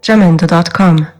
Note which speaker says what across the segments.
Speaker 1: jamendo.com.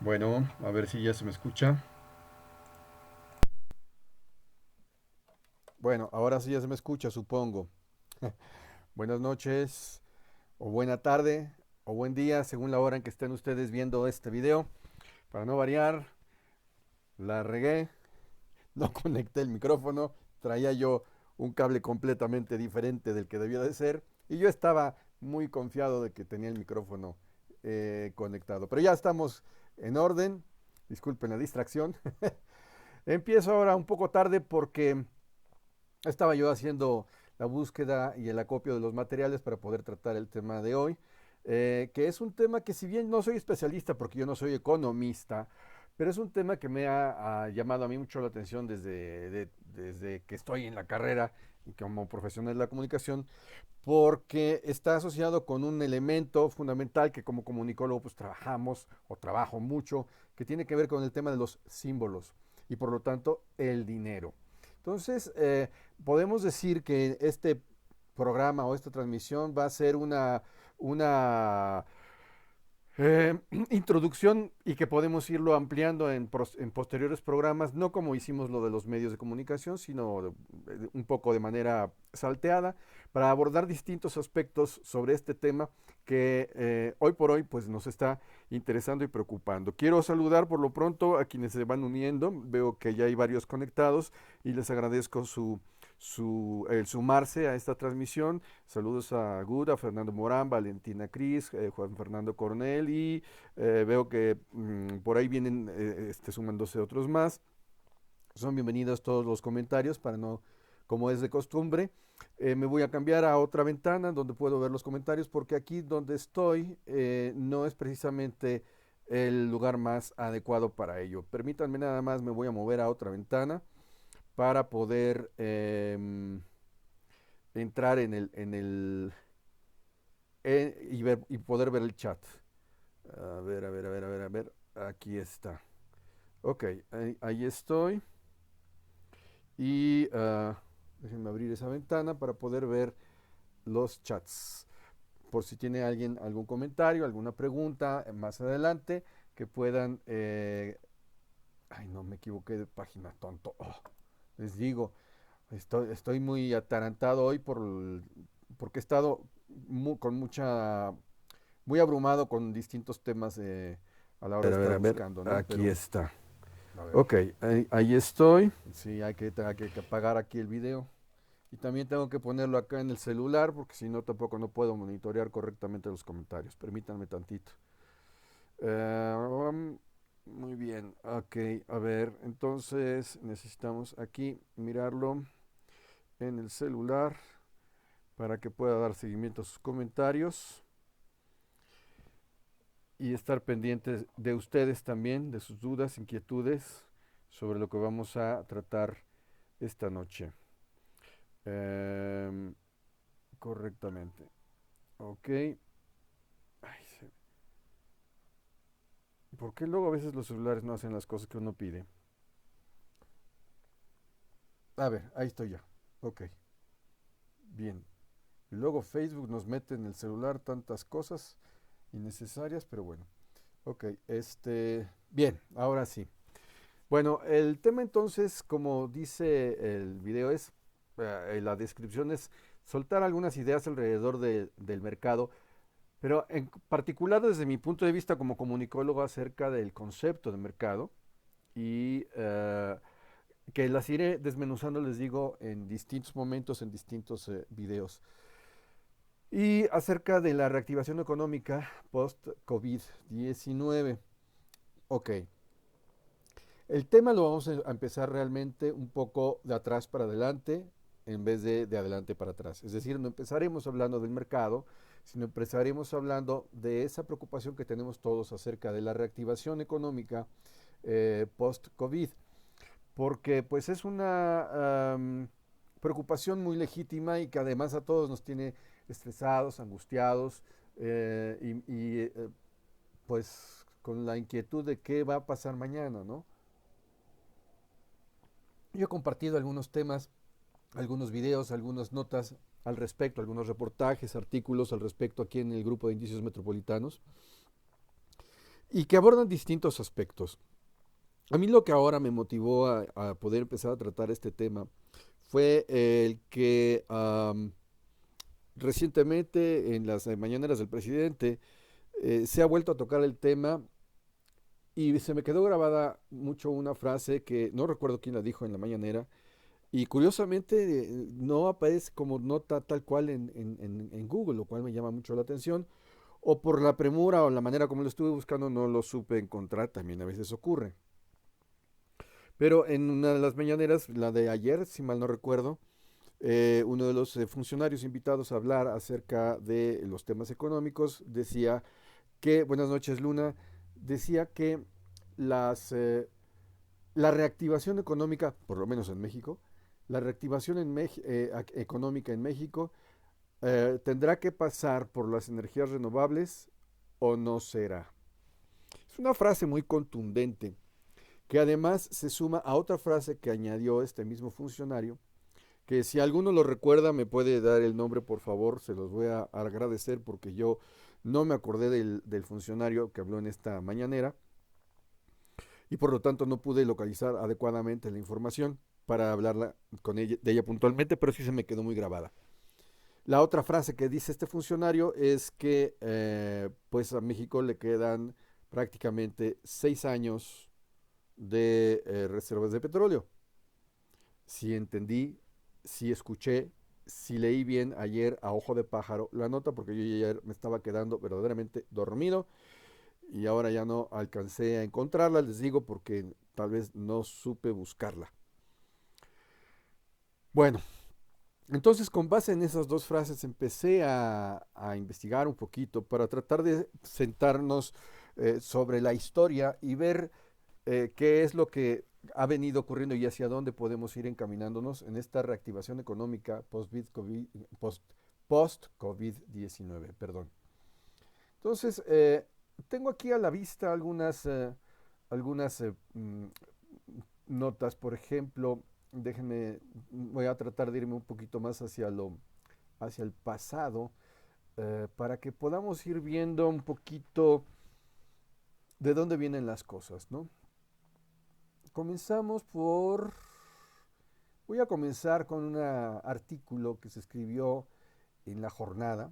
Speaker 2: Bueno, a ver si ya se me escucha. Bueno, ahora sí ya se me escucha, supongo. Buenas noches, o buena tarde, o buen día, según la hora en que estén ustedes viendo este video. Para no variar, la regué, no conecté el micrófono, traía yo un cable completamente diferente del que debía de ser, y yo estaba muy confiado de que tenía el micrófono conectado. Pero ya estamos en orden, disculpen la distracción. Empiezo ahora un poco tarde porque estaba yo haciendo la búsqueda y el acopio de los materiales para poder tratar el tema de hoy, que es un tema que si bien no soy especialista porque yo no soy economista, pero es un tema que me ha llamado a mí mucho la atención desde que estoy en la carrera y como profesional de la comunicación, porque está asociado con un elemento fundamental que como comunicólogo pues trabajamos o trabajo mucho, que tiene que ver con el tema de los símbolos y por lo tanto el dinero. Entonces, podemos decir que este programa o esta transmisión va a ser una introducción y que podemos irlo ampliando en posteriores programas, no como hicimos lo de los medios de comunicación, sino un poco de manera salteada, para abordar distintos aspectos sobre este tema que hoy por hoy pues, nos está interesando y preocupando. Quiero saludar por lo pronto a quienes se van uniendo, veo que ya hay varios conectados y les agradezco el sumarse a esta transmisión. Saludos a Guda, Fernando Morán, Valentina Cris, Juan Fernando Cornel y veo que por ahí vienen sumándose otros más. Son bienvenidos todos los comentarios para no, como es de costumbre. Me voy a cambiar a otra ventana donde puedo ver los comentarios porque aquí donde estoy no es precisamente el lugar más adecuado para ello. Permítanme nada más, me voy a mover a otra ventana para poder entrar y poder ver el chat. A ver, a ver, a ver, a ver, a ver. Aquí está. Ok, ahí estoy. Y déjenme abrir esa ventana para poder ver los chats. Por si tiene alguien algún comentario, alguna pregunta más adelante, que puedan... ay, no, me equivoqué de página, tonto. Oh, les digo, estoy muy atarantado hoy porque he estado con mucha muy abrumado con distintos temas a la hora de estar A ver, buscando, ¿no? aquí Pero, está. a ver, Ok, ahí estoy. Sí, hay que apagar aquí el video. Y también tengo que ponerlo acá en el celular porque si no tampoco no puedo monitorear correctamente los comentarios. Permítanme tantito. Muy bien, ok, a ver, entonces necesitamos aquí mirarlo en el celular para que pueda dar seguimiento a sus comentarios y estar pendientes de ustedes también, de sus dudas, inquietudes sobre lo que vamos a tratar esta noche. Em, correctamente. Ok. Ay, ¿por qué luego a veces los celulares no hacen las cosas que uno pide? A ver, ahí estoy ya. Ok, bien. Y luego Facebook nos mete en el celular tantas cosas innecesarias, pero bueno. Ok, bien, ahora sí. Bueno, el tema entonces, como dice el video, es, la descripción es soltar algunas ideas alrededor del mercado, pero en particular desde mi punto de vista como comunicólogo acerca del concepto de mercado y que las iré desmenuzando, les digo, en distintos momentos, en distintos videos. Y acerca de la reactivación económica post-COVID-19. Ok, el tema lo vamos a empezar realmente un poco de atrás para adelante en vez de adelante para atrás. Es decir, no empezaremos hablando del mercado, sino empezaremos hablando de esa preocupación que tenemos todos acerca de la reactivación económica post-COVID, porque pues es una preocupación muy legítima y que además a todos nos tiene estresados, angustiados pues con la inquietud de qué va a pasar mañana, ¿no? Yo he compartido algunos temas, algunos videos, algunas notas al respecto, algunos reportajes, artículos al respecto aquí en el grupo de indicios metropolitanos y que abordan distintos aspectos. A mí lo que ahora me motivó a poder empezar a tratar este tema fue el que recientemente en las mañaneras del presidente se ha vuelto a tocar el tema y se me quedó grabada mucho una frase que no recuerdo quién la dijo en la mañanera. Y curiosamente no aparece como nota tal cual en Google, lo cual me llama mucho la atención. O por la premura o la manera como lo estuve buscando no lo supe encontrar, también a veces ocurre. Pero en una de las mañaneras, la de ayer, si mal no recuerdo, uno de los funcionarios invitados a hablar acerca de los temas económicos decía que, buenas noches Luna, decía que las la reactivación económica, por lo menos en México, la reactivación económica en México tendrá que pasar por las energías renovables o no será. Es una frase muy contundente que además se suma a otra frase que añadió este mismo funcionario, que si alguno lo recuerda me puede dar el nombre por favor, se los voy a agradecer porque yo no me acordé del funcionario que habló en esta mañanera y por lo tanto no pude localizar adecuadamente la información para hablarla con ella, de ella puntualmente, pero sí se me quedó muy grabada. La otra frase que dice este funcionario es que pues a México le quedan prácticamente 6 años de reservas de petróleo. Si entendí, si escuché, si leí bien ayer a ojo de pájaro la nota, porque yo ayer me estaba quedando verdaderamente dormido y ahora ya no alcancé a encontrarla, les digo, porque tal vez no supe buscarla. Bueno, entonces con base en esas dos frases empecé a investigar un poquito para tratar de sentarnos sobre la historia y ver qué es lo que ha venido ocurriendo y hacia dónde podemos ir encaminándonos en esta reactivación económica post-COVID-19, perdón. Entonces, tengo aquí a la vista algunas notas, por ejemplo, déjenme, voy a tratar de irme un poquito más hacia el pasado, para que podamos ir viendo un poquito de dónde vienen las cosas, ¿no? Comenzamos por, voy a comenzar con un artículo que se escribió en La Jornada.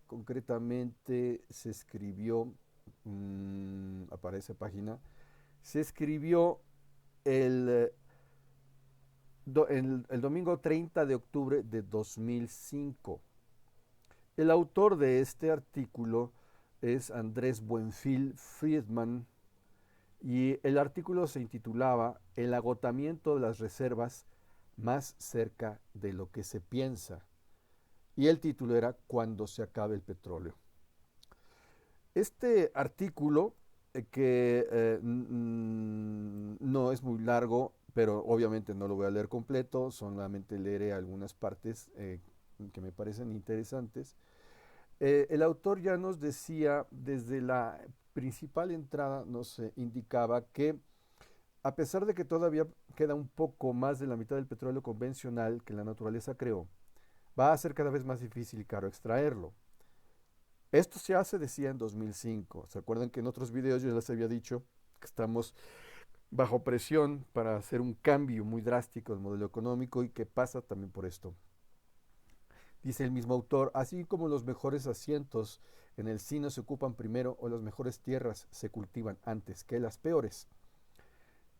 Speaker 2: Concretamente se escribió, aparece página, se escribió el, el domingo 30 de octubre de 2005. El autor de este artículo es Andrés Buenfil Friedman y el artículo se intitulaba El agotamiento de las reservas más cerca de lo que se piensa. Y el título era Cuando se acabe el petróleo. Este artículo, que no es muy largo, pero obviamente no lo voy a leer completo, solamente leeré algunas partes que me parecen interesantes. El autor ya nos decía, desde la principal entrada, nos indicaba que a pesar de que todavía queda un poco más de la mitad del petróleo convencional que la naturaleza creó, va a ser cada vez más difícil y caro extraerlo. Esto ya se decía en 2005. ¿Se acuerdan que en otros videos yo les había dicho que estamos bajo presión para hacer un cambio muy drástico del modelo económico y que pasa también por esto. Dice el mismo autor, así como los mejores asientos en el cine se ocupan primero o las mejores tierras se cultivan antes que las peores.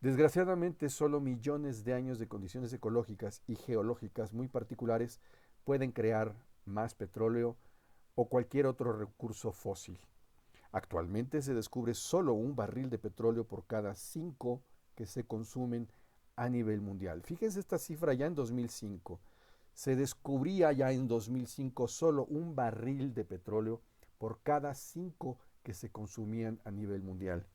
Speaker 2: Desgraciadamente, solo millones de años de condiciones ecológicas y geológicas muy particulares pueden crear más petróleo o cualquier otro recurso fósil. Actualmente se descubre solo un barril de petróleo por cada 5 que se consumen a nivel mundial. Fíjense esta cifra ya en 2005. Se descubría ya en 2005 solo un barril de petróleo por cada 5 que se consumían a nivel mundial.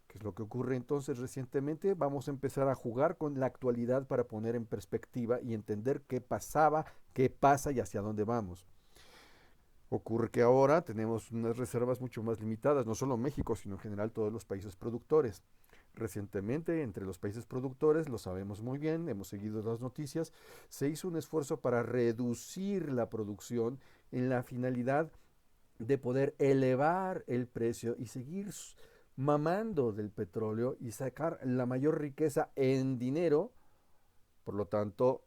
Speaker 2: ¿Qué es lo que ocurre entonces recientemente? Vamos a empezar a jugar con la actualidad para poner en perspectiva y entender qué pasaba, qué pasa y hacia dónde vamos. Ocurre que ahora tenemos unas reservas mucho más limitadas, no solo México, sino en general todos los países productores. Recientemente, entre los países productores, lo sabemos muy bien, hemos seguido las noticias, se hizo un esfuerzo para reducir la producción en la finalidad de poder elevar el precio y seguir mamando del petróleo y sacar la mayor riqueza en dinero, por lo tanto,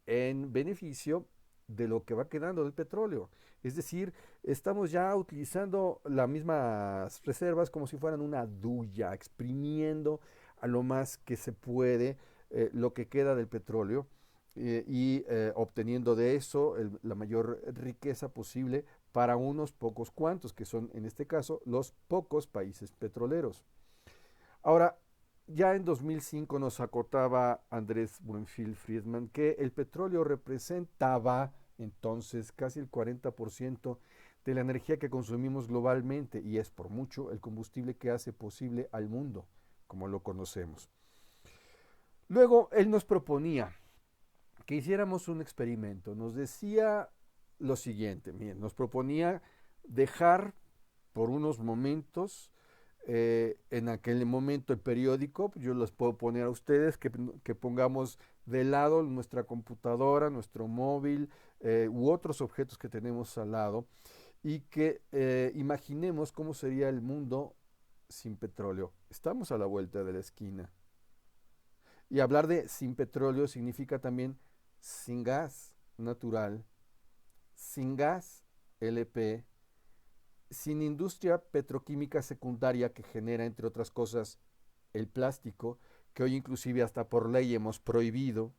Speaker 2: en beneficio de lo que va quedando del petróleo. Es decir, estamos ya utilizando las mismas reservas como si fueran una duya, exprimiendo a lo más que se puede lo que queda del petróleo y obteniendo de eso la mayor riqueza posible para unos pocos cuantos, que son en este caso los pocos países petroleros. Ahora, ya en 2005 nos acotaba Andrés Buenfil Friedman que el petróleo representaba entonces casi el 40% de la energía que consumimos globalmente y es por mucho el combustible que hace posible al mundo, como lo conocemos. Luego él nos proponía que hiciéramos un experimento. Nos decía lo siguiente, miren, nos proponía dejar por unos momentos en aquel momento el periódico, yo les puedo poner a ustedes que pongamos de lado nuestra computadora, nuestro móvil u otros objetos que tenemos al lado y que imaginemos cómo sería el mundo sin petróleo. Estamos a la vuelta de la esquina. Y hablar de sin petróleo significa también sin gas natural, sin gas LP, sin industria petroquímica secundaria que genera, entre otras cosas, el plástico, que hoy inclusive hasta por ley hemos prohibido,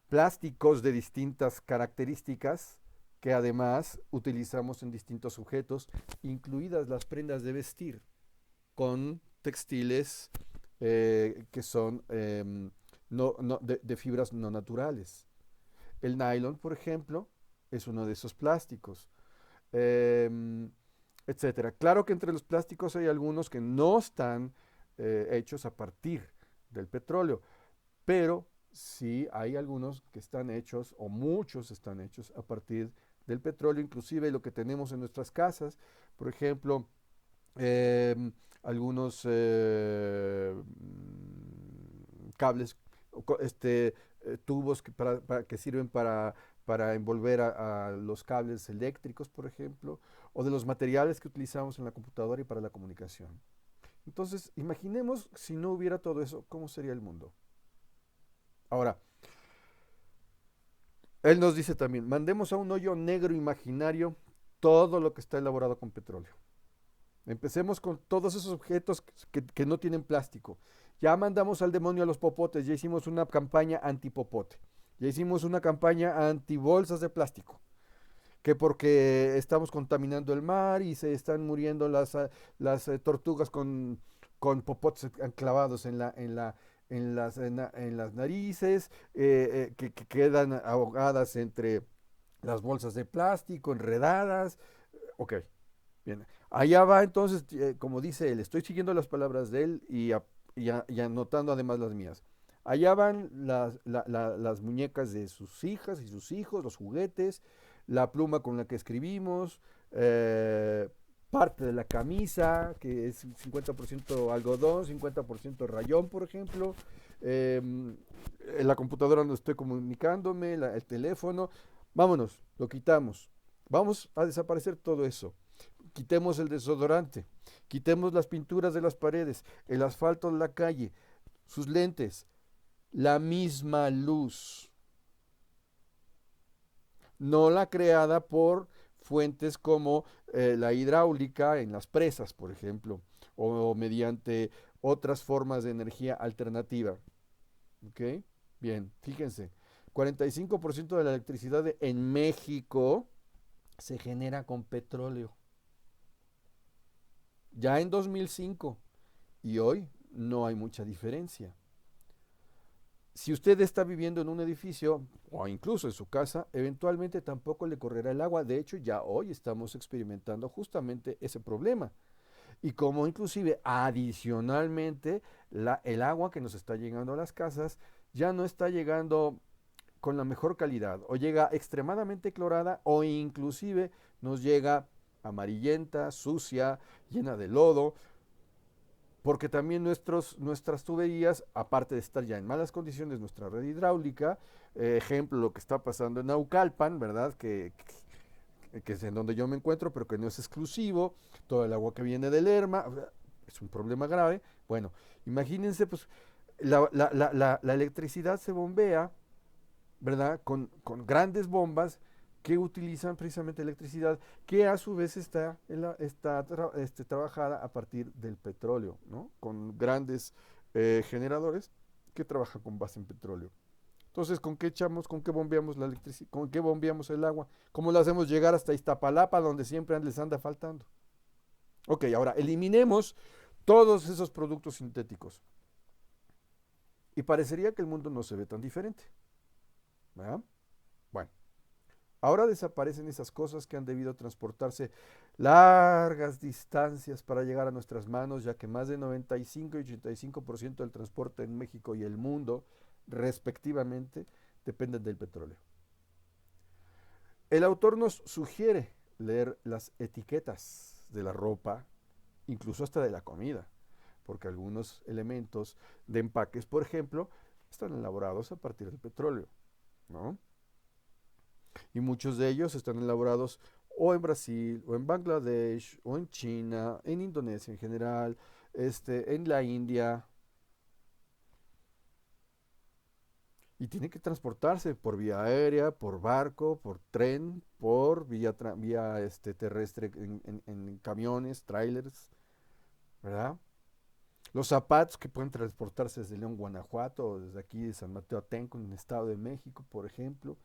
Speaker 2: plásticos de distintas características que además utilizamos en distintos sujetos, incluidas las prendas de vestir, con textiles que son de fibras no naturales. El nylon, por ejemplo, es uno de esos plásticos, etcétera. Claro que entre los plásticos hay algunos que no están hechos a partir del petróleo, pero sí hay algunos que están hechos, o muchos están hechos a partir del petróleo, inclusive lo que tenemos en nuestras casas, por ejemplo, algunos cables, tubos que sirven para envolver a los cables eléctricos, por ejemplo, o de los materiales que utilizamos en la computadora y para la comunicación. Entonces, imaginemos si no hubiera todo eso, ¿cómo sería el mundo? Ahora, él nos dice también, mandemos a un hoyo negro imaginario todo lo que está elaborado con petróleo. Empecemos con todos esos objetos que no tienen plástico. Ya mandamos al demonio a los popotes, ya hicimos una campaña antipopote, ya hicimos una campaña anti bolsas de plástico, que porque estamos contaminando el mar y se están muriendo las tortugas con popotes clavados en las narices, que quedan ahogadas entre las bolsas de plástico, enredadas. Ok, bien. Allá va entonces, como dice él, estoy siguiendo las palabras de él y anotando además las mías. Allá van las muñecas de sus hijas y sus hijos, los juguetes, la pluma con la que escribimos, parte de la camisa, que es 50% algodón, 50% rayón, por ejemplo, la computadora donde estoy comunicándome, el teléfono. Vámonos, lo quitamos. Vamos a desaparecer todo eso. Quitemos el desodorante, quitemos las pinturas de las paredes, el asfalto de la calle, sus lentes, la misma luz, no la creada por fuentes como la hidráulica en las presas, por ejemplo, o mediante otras formas de energía alternativa. ¿Ok? Bien, fíjense, 45% de la electricidad en México se genera con petróleo. Ya en 2005 y hoy no hay mucha diferencia. Si usted está viviendo en un edificio o incluso en su casa, eventualmente tampoco le correrá el agua. De hecho, ya hoy estamos experimentando justamente ese problema. Y como inclusive adicionalmente el agua que nos está llegando a las casas ya no está llegando con la mejor calidad o llega extremadamente clorada o inclusive nos llega amarillenta, sucia, llena de lodo, porque también nuestras tuberías, aparte de estar ya en malas condiciones, nuestra red hidráulica, ejemplo, lo que está pasando en Naucalpan, ¿verdad? Que es en donde yo me encuentro, pero que no es exclusivo, todo el agua que viene del Lerma, es un problema grave. Bueno, imagínense, pues, la electricidad se bombea, ¿verdad? Con grandes bombas que utilizan precisamente electricidad, que a su vez está trabajada a partir del petróleo, ¿no? Con grandes generadores que trabajan con base en petróleo. Entonces, ¿con qué echamos, con qué bombeamos la electricidad, con qué bombeamos el agua? ¿Cómo lo hacemos llegar hasta Iztapalapa, donde siempre les anda faltando? Ok, ahora eliminemos todos esos productos sintéticos. Y parecería que el mundo no se ve tan diferente, ¿verdad? Bueno, ahora desaparecen esas cosas que han debido transportarse largas distancias para llegar a nuestras manos, ya que más de 95 y 85% del transporte en México y el mundo, respectivamente, dependen del petróleo. El autor nos sugiere leer las etiquetas de la ropa, incluso hasta de la comida, porque algunos elementos de empaques, por ejemplo, están elaborados a partir del petróleo, ¿no? Y muchos de ellos están elaborados o en Brasil, o en Bangladesh, o en China, en Indonesia en general, en la India, y tiene que transportarse por vía aérea, por barco, por tren, por vía terrestre en camiones, trailers, ¿verdad? Los zapatos que pueden transportarse desde León, Guanajuato, o desde aquí de San Mateo Atenco, en el Estado de México, por ejemplo.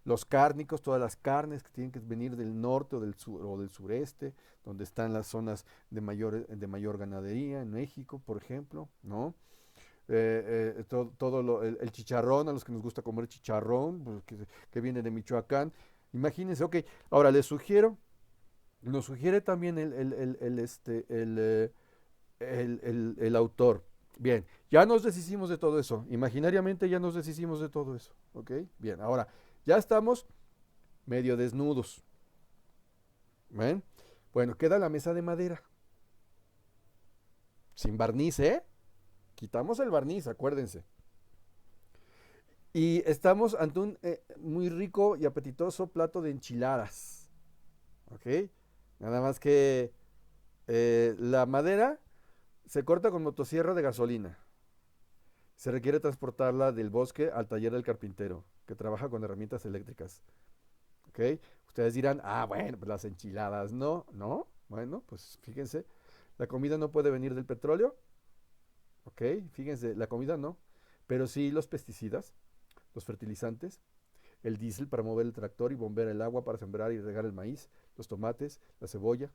Speaker 2: Los cárnicos, todas las carnes que tienen que venir del norte o del sur o del sureste, donde están las zonas de mayor ganadería, en México, por ejemplo, ¿no? El chicharrón, a los que nos gusta comer chicharrón, pues, que viene de Michoacán. Imagínense, ok, ahora nos sugiere también el autor. Bien, ya nos deshicimos de todo eso. Imaginariamente ya nos deshicimos de todo eso. ¿Ok? Bien, ahora ya estamos medio desnudos. ¿Ven? Bueno, queda la mesa de madera. Sin barniz, ¿eh? Quitamos el barniz, acuérdense. Y estamos ante un muy rico y apetitoso plato de enchiladas. ¿Ok? Nada más que la madera se corta con motosierra de gasolina. Se requiere transportarla del bosque al taller del carpintero, que trabaja con herramientas eléctricas. ¿Ok? Ustedes dirán, bueno, pues las enchiladas no, ¿no? Bueno, pues fíjense, la comida no puede venir del petróleo. ¿Ok? Fíjense, la comida no, pero sí los pesticidas, los fertilizantes, el diésel para mover el tractor y bombear el agua para sembrar y regar el maíz, los tomates, la cebolla.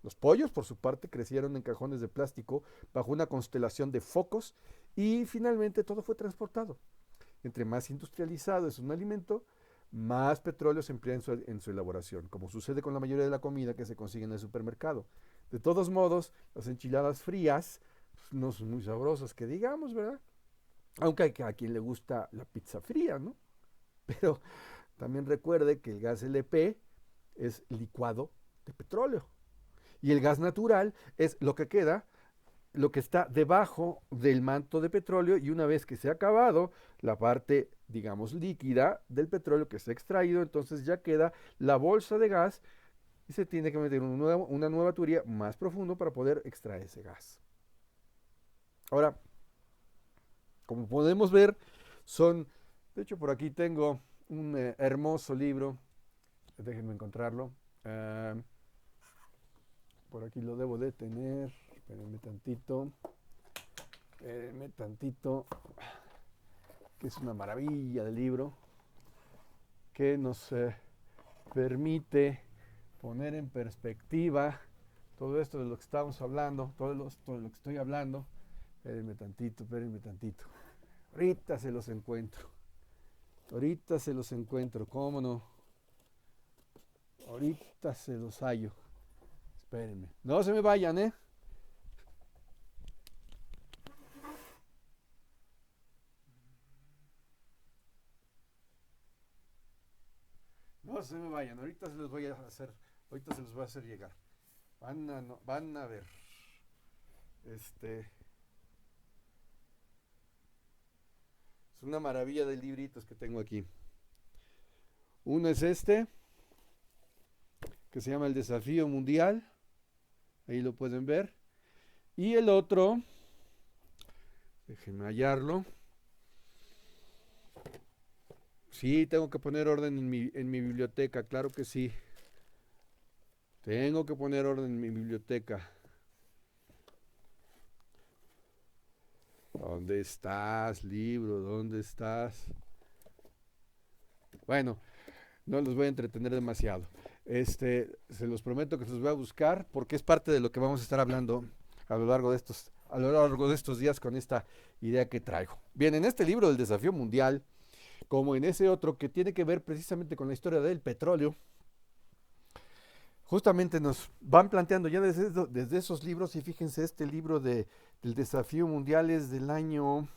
Speaker 2: Los pollos, por su parte, crecieron en cajones de plástico bajo una constelación de focos y finalmente todo fue transportado. Entre más industrializado es un alimento, más petróleo se emplea en su elaboración, como sucede con la mayoría de la comida que se consigue en el supermercado. De todos modos, las enchiladas frías pues, no son muy sabrosas, que digamos, ¿verdad? Aunque hay a quien le gusta la pizza fría, ¿no? Pero también recuerde que el gas LP es licuado de petróleo. Y el gas natural es lo que queda, lo que está debajo del manto de petróleo y una vez que se ha acabado la parte, digamos, líquida del petróleo que se ha extraído, entonces ya queda la bolsa de gas y se tiene que meter una nueva tubería más profundo para poder extraer ese gas. Ahora, como podemos ver, de hecho por aquí tengo un hermoso libro, déjenme encontrarlo. Ah, por aquí lo debo de tener, espérenme tantito, que es una maravilla de libro, que nos permite poner en perspectiva todo esto de lo que estamos hablando, todo lo que estoy hablando. Espérenme tantito. Ahorita se los encuentro. ¿Cómo no? Ahorita se los hallo. Espérenme. No se me vayan, ¿eh? No se me vayan. Ahorita se los voy a hacer llegar. Van a ver. Este es una maravilla de libritos que tengo aquí. Uno es este, que se llama El Desafío Mundial. Ahí lo pueden ver. Y el otro, déjenme hallarlo. Sí, tengo que poner orden en mi biblioteca, claro que sí. Tengo que poner orden en mi biblioteca. ¿Dónde estás, libro? ¿Dónde estás? Bueno, no los voy a entretener demasiado. Se los prometo que se los voy a buscar porque es parte de lo que vamos a estar hablando a lo largo de estos días con esta idea que traigo. Bien, en este libro del Desafío Mundial, como en ese otro que tiene que ver precisamente con la historia del petróleo, justamente nos van planteando ya desde esos libros, y fíjense, este libro del Desafío Mundial es del año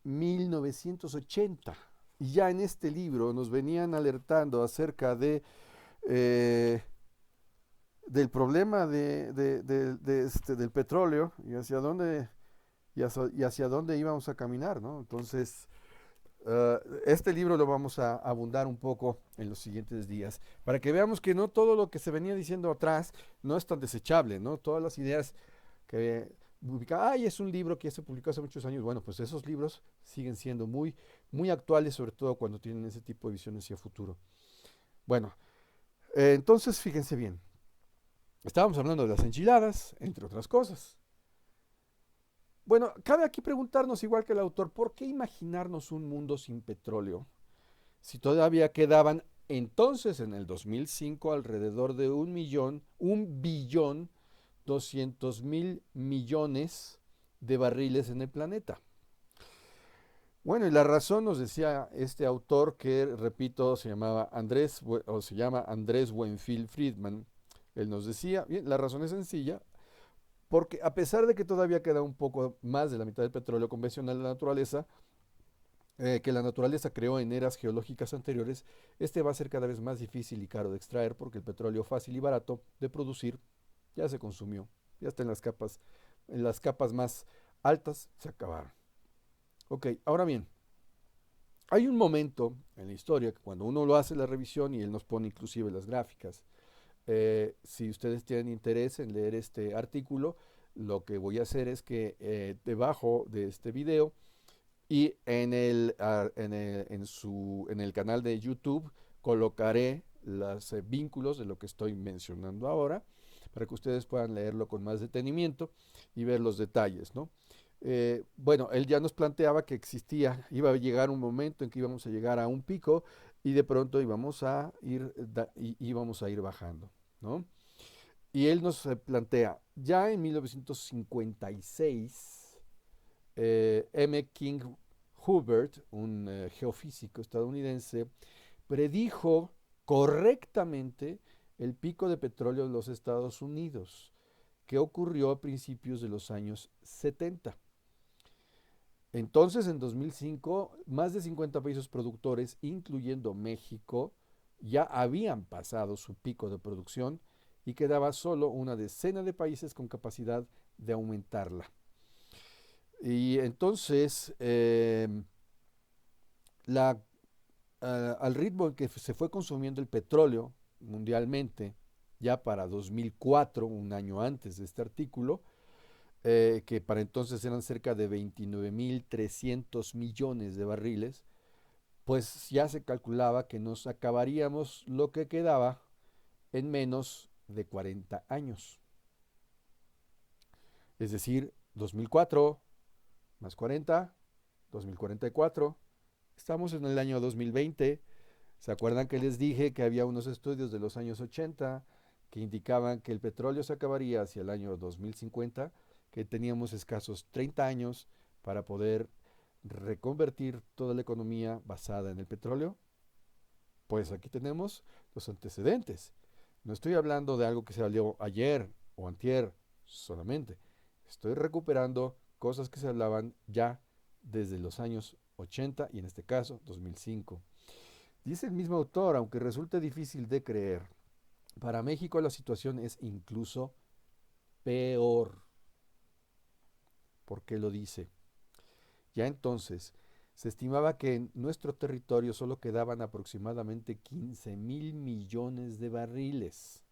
Speaker 2: 1980. Y ya en este libro nos venían alertando acerca eh, del problema del petróleo y hacia dónde íbamos a caminar, ¿no? Entonces, este libro lo vamos a abundar un poco en los siguientes días, para que veamos que no todo lo que se venía diciendo atrás no es tan desechable, ¿no? Todas las ideas que es un libro que ya se publicó hace muchos años. Bueno, pues esos libros siguen siendo muy, muy actuales, sobre todo cuando tienen ese tipo de visiones hacia futuro. Bueno, entonces fíjense bien, estábamos hablando de las enchiladas, entre otras cosas. Bueno, cabe aquí preguntarnos, igual que el autor, ¿por qué imaginarnos un mundo sin petróleo si todavía quedaban entonces en el 2005 alrededor de 1.200.000.000.000 de barriles en el planeta? Bueno, y la razón, nos decía este autor, que repito, se llama Andrés Buenfil Friedman. Él nos decía, bien, la razón es sencilla, porque a pesar de que todavía queda un poco más de la mitad del petróleo convencional en la naturaleza, que la naturaleza creó en eras geológicas anteriores, este va a ser cada vez más difícil y caro de extraer, porque el petróleo fácil y barato de producir ya se consumió, ya está en las capas más altas se acabaron. Ok, ahora bien, hay un momento en la historia que cuando uno lo hace la revisión, y él nos pone inclusive las gráficas, si ustedes tienen interés en leer este artículo, lo que voy a hacer es que debajo de este video y en el canal de YouTube colocaré los vínculos de lo que estoy mencionando ahora, para que ustedes puedan leerlo con más detenimiento y ver los detalles, ¿no? Bueno, él ya nos planteaba que iba a llegar un momento en que íbamos a llegar a un pico y de pronto íbamos a ir bajando, ¿no? Y él nos plantea, ya en 1956, M. King Hubbert, un geofísico estadounidense, predijo correctamente el pico de petróleo de los Estados Unidos, que ocurrió a principios de los años 70. Entonces, en 2005, más de 50 países productores, incluyendo México, ya habían pasado su pico de producción y quedaba solo una decena de países con capacidad de aumentarla. Y entonces, la al ritmo en que se fue consumiendo el petróleo mundialmente, ya para 2004, un año antes de este artículo, que para entonces eran cerca de 29.300 millones de barriles, pues ya se calculaba que nos acabaríamos lo que quedaba en menos de 40 años. Es decir, 2004 más 40, 2044. Estamos en el año 2020. ¿Se acuerdan que les dije que había unos estudios de los años 80 que indicaban que el petróleo se acabaría hacia el año 2050, que teníamos escasos 30 años para poder reconvertir toda la economía basada en el petróleo? Pues aquí tenemos los antecedentes. No estoy hablando de algo que se habló ayer o antier solamente. Estoy recuperando cosas que se hablaban ya desde los años 80 y en este caso 2005. Dice el mismo autor, aunque resulte difícil de creer, para México la situación es incluso peor. ¿Por qué lo dice? Ya entonces, se estimaba que en nuestro territorio solo quedaban aproximadamente 15.000 millones de barriles.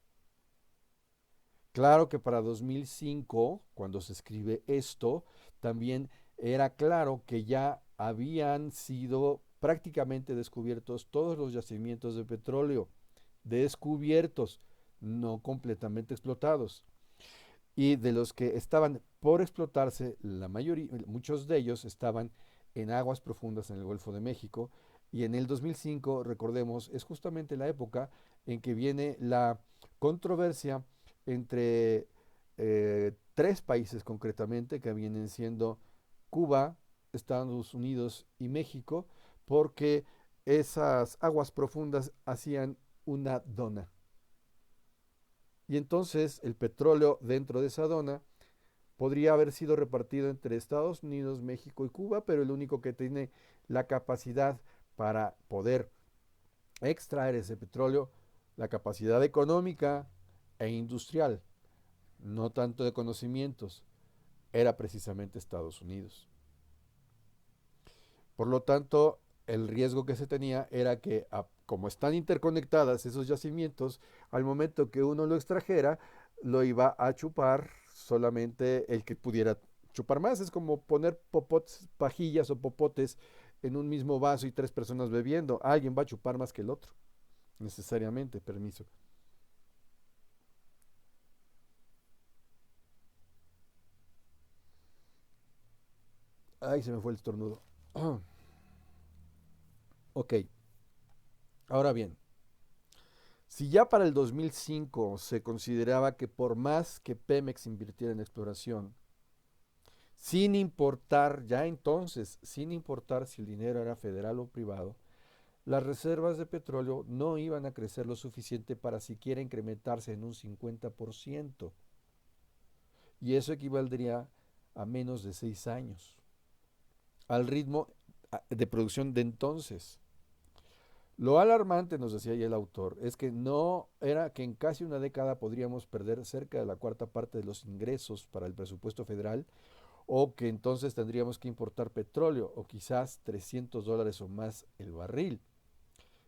Speaker 2: Claro que para 2005, cuando se escribe esto, también era claro que ya habían sido prácticamente descubiertos todos los yacimientos de petróleo, descubiertos, no completamente explotados. Y de los que estaban por explotarse, la mayoría, muchos de ellos estaban en aguas profundas en el Golfo de México. Y en el 2005, recordemos, es justamente la época en que viene la controversia entre tres países concretamente, que vienen siendo Cuba, Estados Unidos y México, porque esas aguas profundas hacían una dona. Y entonces el petróleo dentro de esa dona podría haber sido repartido entre Estados Unidos, México y Cuba, pero el único que tiene la capacidad para poder extraer ese petróleo, la capacidad económica e industrial, no tanto de conocimientos, era precisamente Estados Unidos. Por lo tanto, el riesgo que se tenía era que, como están interconectadas esos yacimientos, al momento que uno lo extrajera, lo iba a chupar solamente el que pudiera chupar más. Es como poner popotes, pajillas o popotes en un mismo vaso y tres personas bebiendo. Alguien va a chupar más que el otro, necesariamente, permiso. Ay, se me fue el estornudo. Ok, ahora bien, si ya para el 2005 se consideraba que por más que Pemex invirtiera en exploración, sin importar, ya entonces, sin importar si el dinero era federal o privado, las reservas de petróleo no iban a crecer lo suficiente para siquiera incrementarse en un 50%. Y eso equivaldría a menos de 6 años, al ritmo de producción de entonces. Lo alarmante, nos decía ya el autor, es que no era que en casi una década podríamos perder cerca de la cuarta parte de los ingresos para el presupuesto federal, o que entonces tendríamos que importar petróleo, o quizás $300 o más el barril,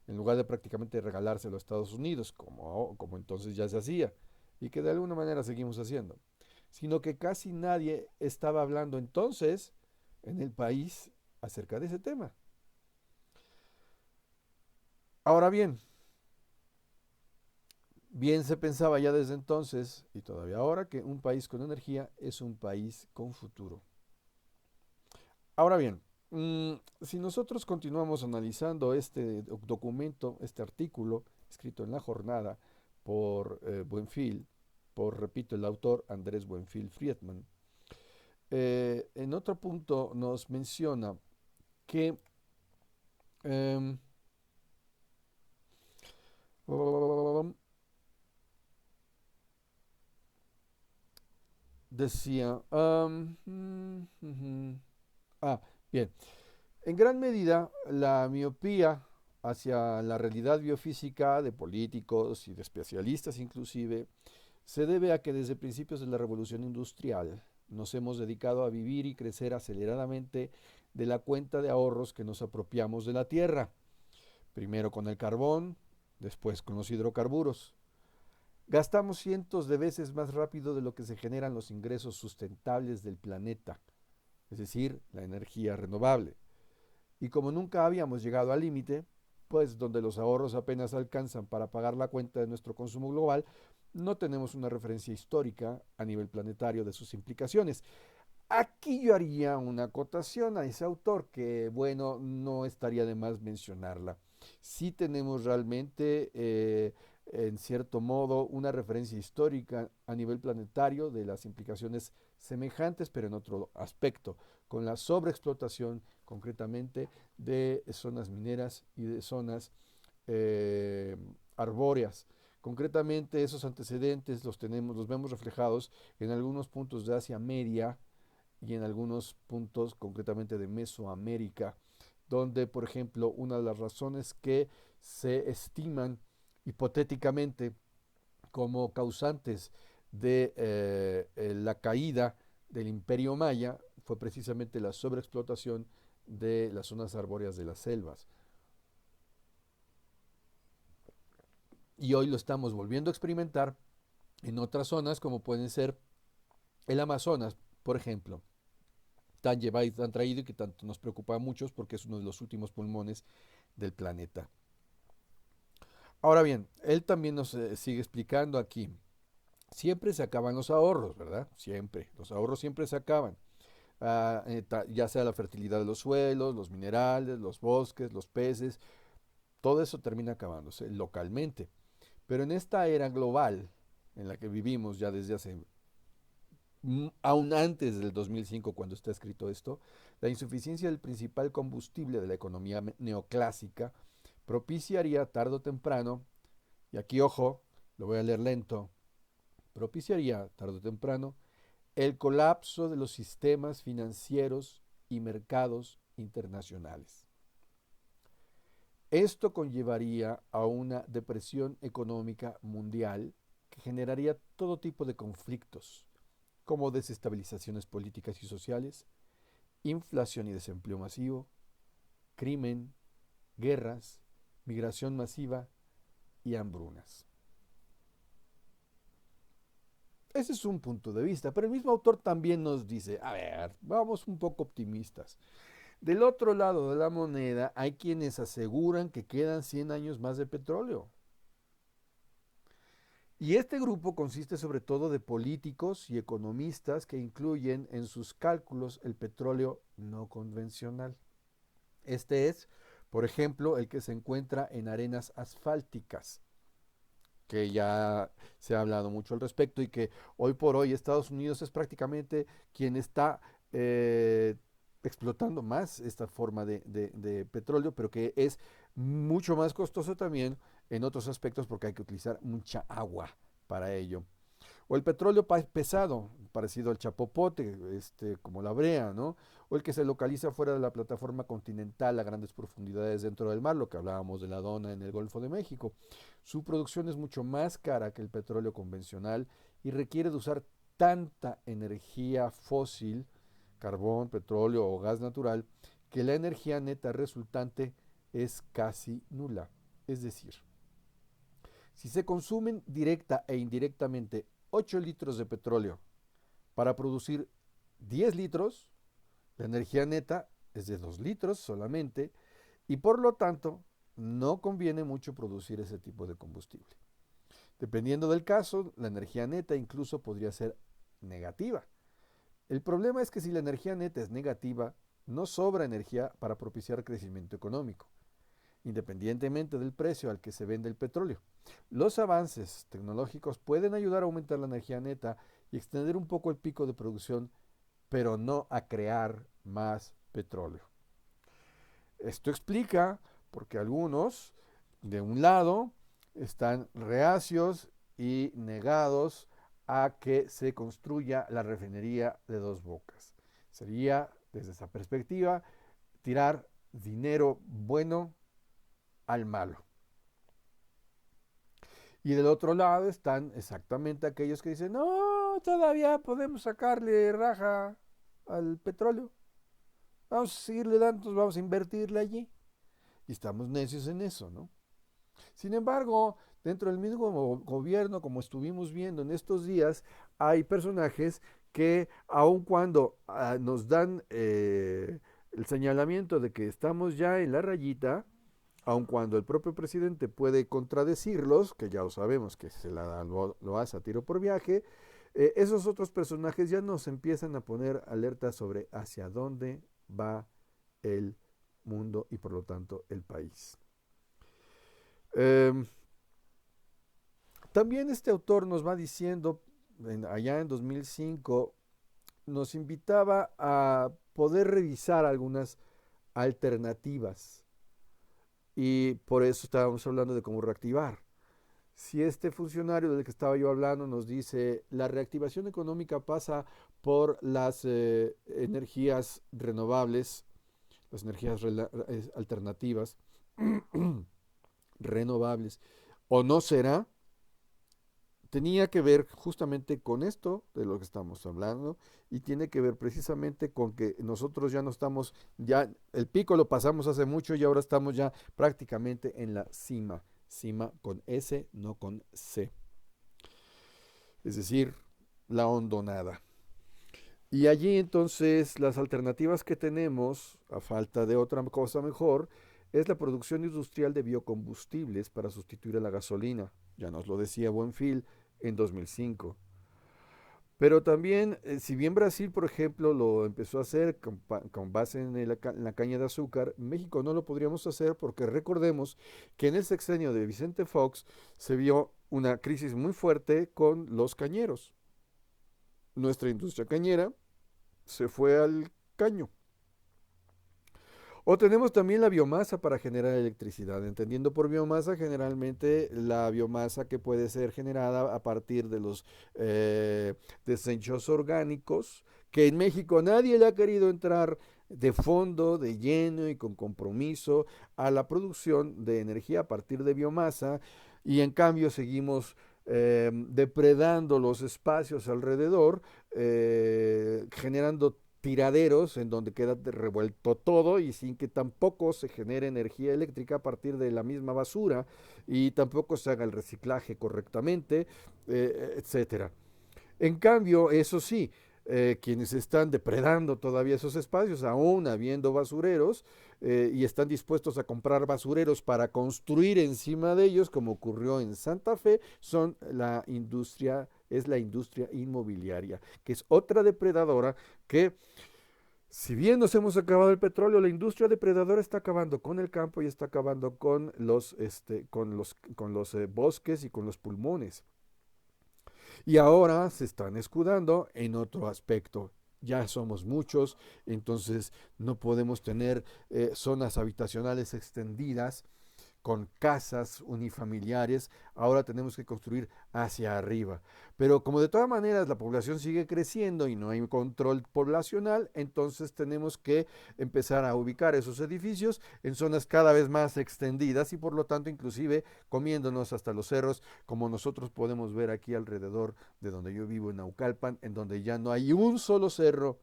Speaker 2: en lugar de prácticamente regalárselo a Estados Unidos, como entonces ya se hacía, y que de alguna manera seguimos haciendo, sino que casi nadie estaba hablando entonces en el país acerca de ese tema. Ahora bien, bien se pensaba ya desde entonces, y todavía ahora, que un país con energía es un país con futuro. Ahora bien, si nosotros continuamos analizando este documento, este artículo escrito en La Jornada por Buenfil, por, repito, el autor Andrés Buenfil Friedman, en otro punto nos menciona que em, decía, bien, en gran medida la miopía hacia la realidad biofísica de políticos y de especialistas inclusive se debe a que desde principios de la revolución industrial nos hemos dedicado a vivir y crecer aceleradamente de la cuenta de ahorros que nos apropiamos de la tierra. primero con el carbón, después con los hidrocarburos. Gastamos cientos de veces más rápido de lo que se generan los ingresos sustentables del planeta, es decir, la energía renovable. Y como nunca habíamos llegado al límite, pues donde los ahorros apenas alcanzan para pagar la cuenta de nuestro consumo global, no tenemos una referencia histórica a nivel planetario de sus implicaciones. Aquí yo haría una acotación a ese autor que, bueno, no estaría de más mencionarla. Sí tenemos realmente, en cierto modo, una referencia histórica a nivel planetario de las implicaciones semejantes, pero en otro aspecto, con la sobreexplotación concretamente de zonas mineras y de zonas eh, arbóreas. Concretamente, esos antecedentes los vemos reflejados en algunos puntos de Asia Media y en algunos puntos concretamente de Mesoamérica, donde, por ejemplo, una de las razones que se estiman hipotéticamente como causantes de la caída del imperio maya fue precisamente la sobreexplotación de las zonas arbóreas de las selvas. Y hoy lo estamos volviendo a experimentar en otras zonas como pueden ser el Amazonas, por ejemplo, tan llevado y tan traído y que tanto nos preocupa a muchos porque es uno de los últimos pulmones del planeta. Ahora bien, él también nos sigue explicando aquí, siempre se acaban los ahorros, ¿verdad? Siempre, los ahorros siempre se acaban. Ya sea la fertilidad de los suelos, los minerales, los bosques, los peces, todo eso termina acabándose localmente. Pero en esta era global en la que vivimos ya desde hace aún antes del 2005, cuando está escrito esto, la insuficiencia del principal combustible de la economía neoclásica propiciaría tarde o temprano, y aquí ojo, lo voy a leer lento, propiciaría tarde o temprano el colapso de los sistemas financieros y mercados internacionales. Esto conllevaría a una depresión económica mundial que generaría todo tipo de conflictos, como desestabilizaciones políticas y sociales, inflación y desempleo masivo, crimen, guerras, migración masiva y hambrunas. Ese es un punto de vista, pero el mismo autor también nos dice, a ver, vamos un poco optimistas. Del otro lado de la moneda hay quienes aseguran que quedan 100 años más de petróleo. Y este grupo consiste sobre todo de políticos y economistas que incluyen en sus cálculos el petróleo no convencional. Este es, por ejemplo, el que se encuentra en arenas asfálticas, que ya se ha hablado mucho al respecto y que hoy por hoy Estados Unidos es prácticamente quien está eh, explotando más esta forma de petróleo, pero que es mucho más costoso también en otros aspectos porque hay que utilizar mucha agua para ello. O el petróleo pesado, parecido al chapopote, como la brea, ¿no? O el que se localiza fuera de la plataforma continental a grandes profundidades dentro del mar, lo que hablábamos de la dona en el Golfo de México. Su producción es mucho más cara que el petróleo convencional y requiere de usar tanta energía fósil, carbón, petróleo o gas natural, que la energía neta resultante es casi nula. Es decir, si se consumen directa e indirectamente 8 litros de petróleo para producir 10 litros, la energía neta es de 2 litros solamente y por lo tanto no conviene mucho producir ese tipo de combustible. Dependiendo del caso, la energía neta incluso podría ser negativa. El problema es que si la energía neta es negativa, no sobra energía para propiciar crecimiento económico, independientemente del precio al que se vende el petróleo. Los avances tecnológicos pueden ayudar a aumentar la energía neta y extender un poco el pico de producción, pero no a crear más petróleo. Esto explica por qué algunos, de un lado, están reacios y negados a que se construya la refinería de Dos Bocas. Sería, desde esa perspectiva, tirar dinero bueno al malo. Y del otro lado están exactamente aquellos que dicen, no, todavía podemos sacarle raja al petróleo. Vamos a seguirle dando, vamos a invertirle allí. y estamos necios en eso, ¿no? Sin embargo, dentro del mismo gobierno, como estuvimos viendo en estos días, hay personajes que aun cuando nos dan el señalamiento de que estamos ya en la rayita, aun cuando el propio presidente puede contradecirlos, que ya lo sabemos que lo hace a tiro por viaje, esos otros personajes ya nos empiezan a poner alerta sobre hacia dónde va el mundo y por lo tanto el país. Eh, También este autor nos va diciendo, allá en 2005, nos invitaba a poder revisar algunas alternativas y por eso estábamos hablando de cómo reactivar. Si este funcionario del que estaba yo hablando nos dice la reactivación económica pasa por las energías renovables, las energías alternativas, renovables, o no será, tenía que ver justamente con esto de lo que estamos hablando y tiene que ver precisamente con que nosotros ya no estamos, ya el pico lo pasamos hace mucho y ahora estamos ya prácticamente en la cima, cima con S, no con C, es decir, la hondonada. Y allí entonces las alternativas que tenemos, a falta de otra cosa mejor, es la producción industrial de biocombustibles para sustituir a la gasolina. Ya nos lo decía Buenfil en 2005. Pero también, si bien Brasil, por ejemplo, lo empezó a hacer con base en la caña de azúcar, México no lo podríamos hacer porque recordemos que en el sexenio de Vicente Fox se vio una crisis muy fuerte con los cañeros. Nuestra industria cañera se fue al caño. O tenemos también la biomasa para generar electricidad, entendiendo por biomasa generalmente la biomasa que puede ser generada a partir de los desechos orgánicos, que en México nadie le ha querido entrar de fondo, de lleno y con compromiso a la producción de energía a partir de biomasa, y en cambio seguimos depredando los espacios alrededor, generando tiraderos en donde queda revuelto todo y sin que tampoco se genere energía eléctrica a partir de la misma basura y tampoco se haga el reciclaje correctamente, etcétera. En cambio, eso sí, quienes están depredando todavía esos espacios, aún habiendo basureros, y están dispuestos a comprar basureros para construir encima de ellos, como ocurrió en Santa Fe, son es la industria inmobiliaria, que es otra depredadora que, si bien nos hemos acabado el petróleo, la industria depredadora está acabando con el campo y está acabando con los bosques y con los pulmones. Y ahora se están escudando en otro aspecto. Ya somos muchos, entonces no podemos tener zonas habitacionales extendidas con casas unifamiliares, ahora tenemos que construir hacia arriba. Pero como de todas maneras la población sigue creciendo y no hay control poblacional, entonces tenemos que empezar a ubicar esos edificios en zonas cada vez más extendidas y por lo tanto inclusive comiéndonos hasta los cerros, como nosotros podemos ver aquí alrededor de donde yo vivo en Naucalpan, en donde ya no hay un solo cerro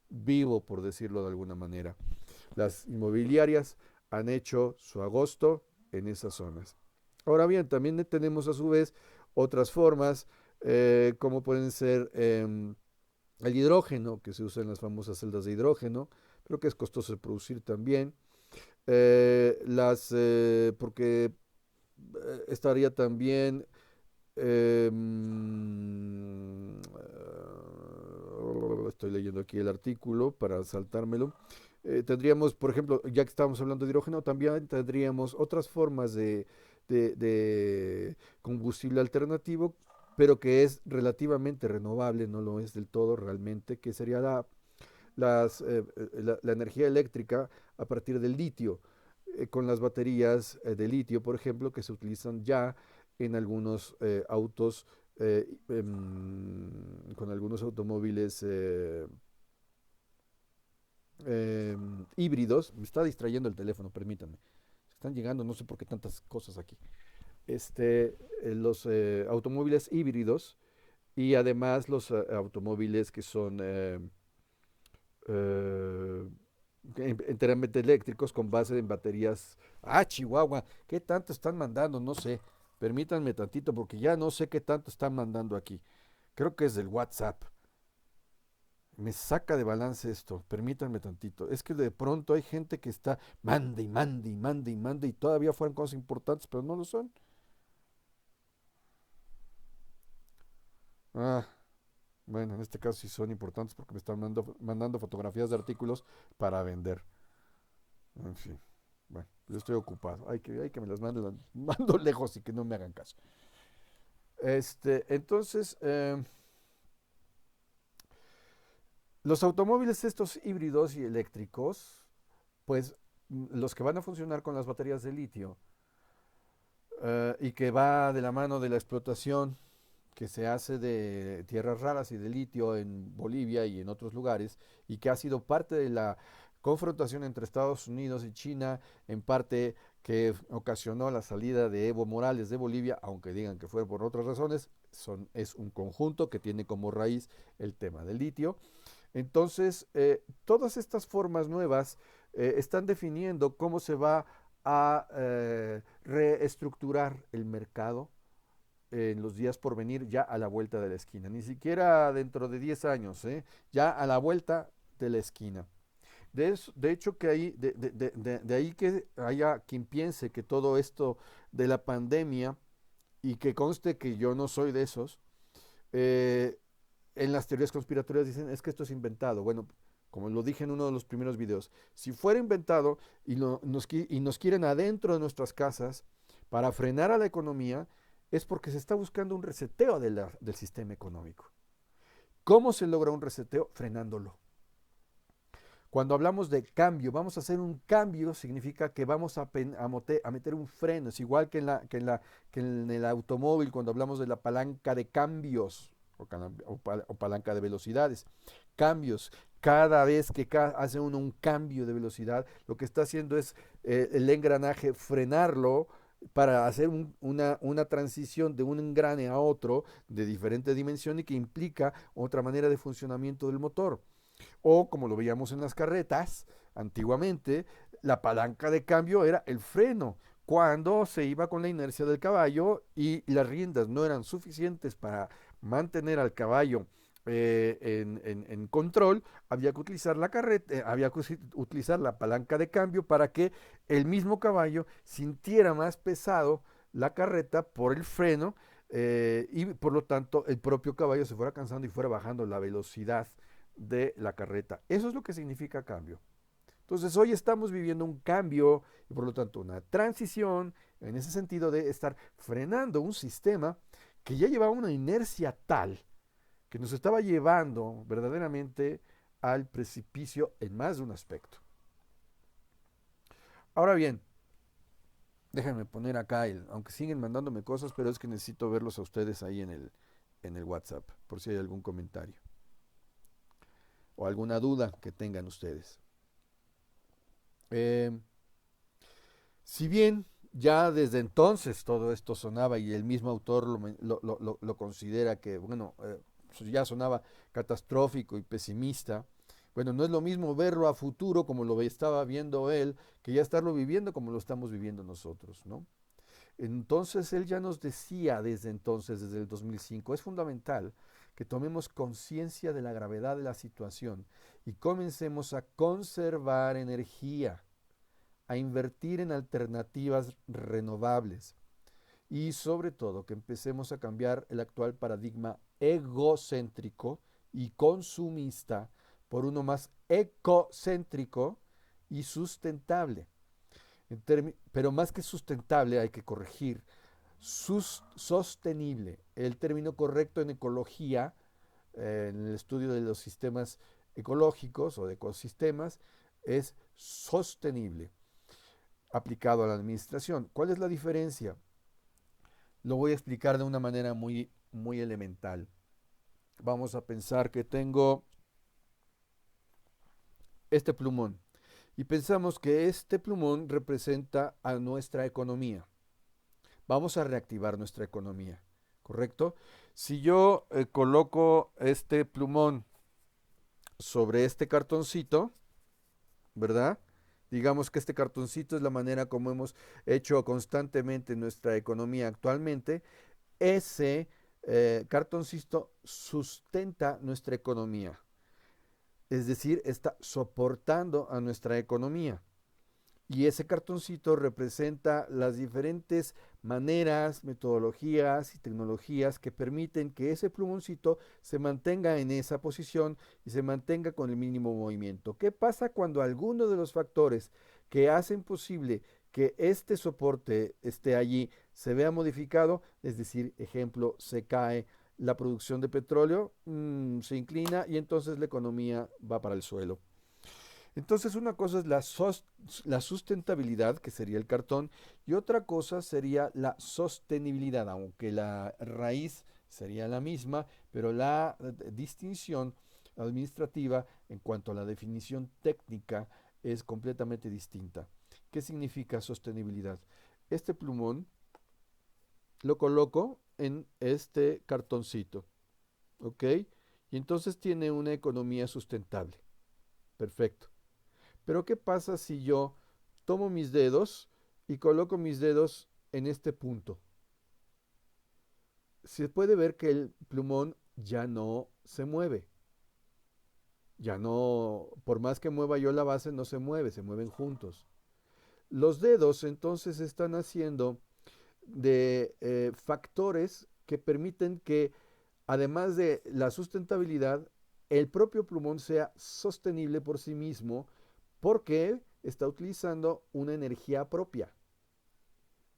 Speaker 2: vivo, por decirlo de alguna manera. Las inmobiliarias han hecho su agosto en esas zonas. Ahora bien, también tenemos a su vez otras formas, como pueden ser el hidrógeno, que se usa en las famosas celdas de hidrógeno, pero que es costoso de producir también. Porque estaría también estoy leyendo aquí el artículo para saltármelo. Tendríamos, por ejemplo, ya que estamos hablando de hidrógeno, también tendríamos otras formas de combustible alternativo, pero que es relativamente renovable, no lo es del todo realmente, que sería la energía eléctrica a partir del litio, con las baterías de litio, por ejemplo, que se utilizan ya en algunos autos, con algunos automóviles híbridos. Me está distrayendo el teléfono, permítanme. Están llegando, no sé por qué tantas cosas aquí. Los automóviles híbridos y además los automóviles que son, eh, enteramente eléctricos con base en baterías. Ah, Chihuahua, ¿qué tanto están mandando? No sé. Permítanme tantito porque ya no sé qué tanto están mandando aquí. Creo que es del WhatsApp. Me saca de balance esto. Permítanme tantito. Es que de pronto hay gente que está mande y mande y mande y mande y todavía fueran cosas importantes, pero no lo son. Ah, bueno, en este caso sí son importantes porque me están mandando fotografías de artículos para vender. En fin. Bueno, yo estoy ocupado. Hay que me las manden, las mando lejos y que no me hagan caso. Entonces, los automóviles estos híbridos y eléctricos, pues los que van a funcionar con las baterías de litio y que va de la mano de la explotación que se hace de tierras raras y de litio en Bolivia y en otros lugares, y que ha sido parte de la confrontación entre Estados Unidos y China, en parte que ocasionó la salida de Evo Morales de Bolivia, aunque digan que fue por otras razones, es un conjunto que tiene como raíz el tema del litio. Entonces, todas estas formas nuevas están definiendo cómo se va a reestructurar el mercado en los días por venir, ya a la vuelta de la esquina. Ni siquiera dentro de 10 años, ya a la vuelta de la esquina. De hecho, que ahí, de ahí que haya quien piense que todo esto de la pandemia, y que conste que yo no soy de esos, eh, en las teorías conspiratorias dicen es que esto es inventado. Bueno, como lo dije en uno de los primeros videos, si fuera inventado y nos quieren adentro de nuestras casas para frenar a la economía, es porque se está buscando un reseteo del sistema económico. ¿Cómo se logra un reseteo? Frenándolo. Cuando hablamos de cambio, vamos a hacer un cambio, significa que vamos a meter un freno. Es igual que en el automóvil, cuando hablamos de la palanca de cambios o palanca de velocidades. Cambios. Cada vez que hace uno un cambio de velocidad, lo que está haciendo es el engranaje frenarlo para hacer una transición de un engrane a otro de diferente dimensión y que implica otra manera de funcionamiento del motor. O como lo veíamos en las carretas, antiguamente, la palanca de cambio era el freno. Cuando se iba con la inercia del caballo y las riendas no eran suficientes para mantener al caballo en control, había que utilizar la carreta, había que utilizar la palanca de cambio para que el mismo caballo sintiera más pesado la carreta por el freno y por lo tanto el propio caballo se fuera cansando y fuera bajando la velocidad de la carreta. Eso es lo que significa cambio. Entonces hoy estamos viviendo un cambio y por lo tanto una transición en ese sentido de estar frenando un sistema que ya llevaba una inercia tal que nos estaba llevando verdaderamente al precipicio en más de un aspecto. Ahora bien, déjenme poner acá, aunque siguen mandándome cosas, pero es que necesito verlos a ustedes ahí en el WhatsApp, por si hay algún comentario o alguna duda que tengan ustedes. Eh, si bien ya desde entonces todo esto sonaba y el mismo autor lo considera que, bueno, ya sonaba catastrófico y pesimista, bueno, no es lo mismo verlo a futuro como lo estaba viendo él, que ya estarlo viviendo como lo estamos viviendo nosotros, ¿no? Entonces él ya nos decía desde entonces, desde el 2005, es fundamental que tomemos conciencia de la gravedad de la situación y comencemos a conservar energía, a invertir en alternativas renovables y sobre todo que empecemos a cambiar el actual paradigma egocéntrico y consumista por uno más ecocéntrico y sustentable. Pero más que sustentable hay que corregir. Sostenible. El término correcto en ecología, en el estudio de los sistemas ecológicos o de ecosistemas, es sostenible aplicado a la administración. ¿Cuál es la diferencia? Lo voy a explicar de una manera muy, muy elemental. Vamos a pensar que tengo este plumón y pensamos que este plumón representa a nuestra economía. Vamos a reactivar nuestra economía, ¿correcto? Si yo coloco este plumón sobre este cartoncito, ¿verdad? Digamos que este cartoncito es la manera como hemos hecho constantemente nuestra economía actualmente. Ese cartoncito sustenta nuestra economía, es decir, está soportando a nuestra economía. Y ese cartoncito representa las diferentes maneras, metodologías y tecnologías que permiten que ese plumoncito se mantenga en esa posición y se mantenga con el mínimo movimiento. ¿Qué pasa cuando alguno de los factores que hacen posible que este soporte esté allí se vea modificado? Es decir, ejemplo, se cae la producción de petróleo, se inclina y entonces la economía va para el suelo. Entonces, una cosa es la sustentabilidad, que sería el cartón, y otra cosa sería la sostenibilidad, aunque la raíz sería la misma, pero la distinción administrativa en cuanto a la definición técnica es completamente distinta. ¿Qué significa sostenibilidad? Este plumón lo coloco en este cartoncito, ¿ok? Y entonces tiene una economía sustentable. Perfecto. Pero ¿qué pasa si yo tomo mis dedos y coloco mis dedos en este punto? Se puede ver que el plumón ya no se mueve. Ya no, por más que mueva yo la base, no se mueve, se mueven juntos. Los dedos entonces están haciendo de factores que permiten que, además de la sustentabilidad, el propio plumón sea sostenible por sí mismo porque está utilizando una energía propia.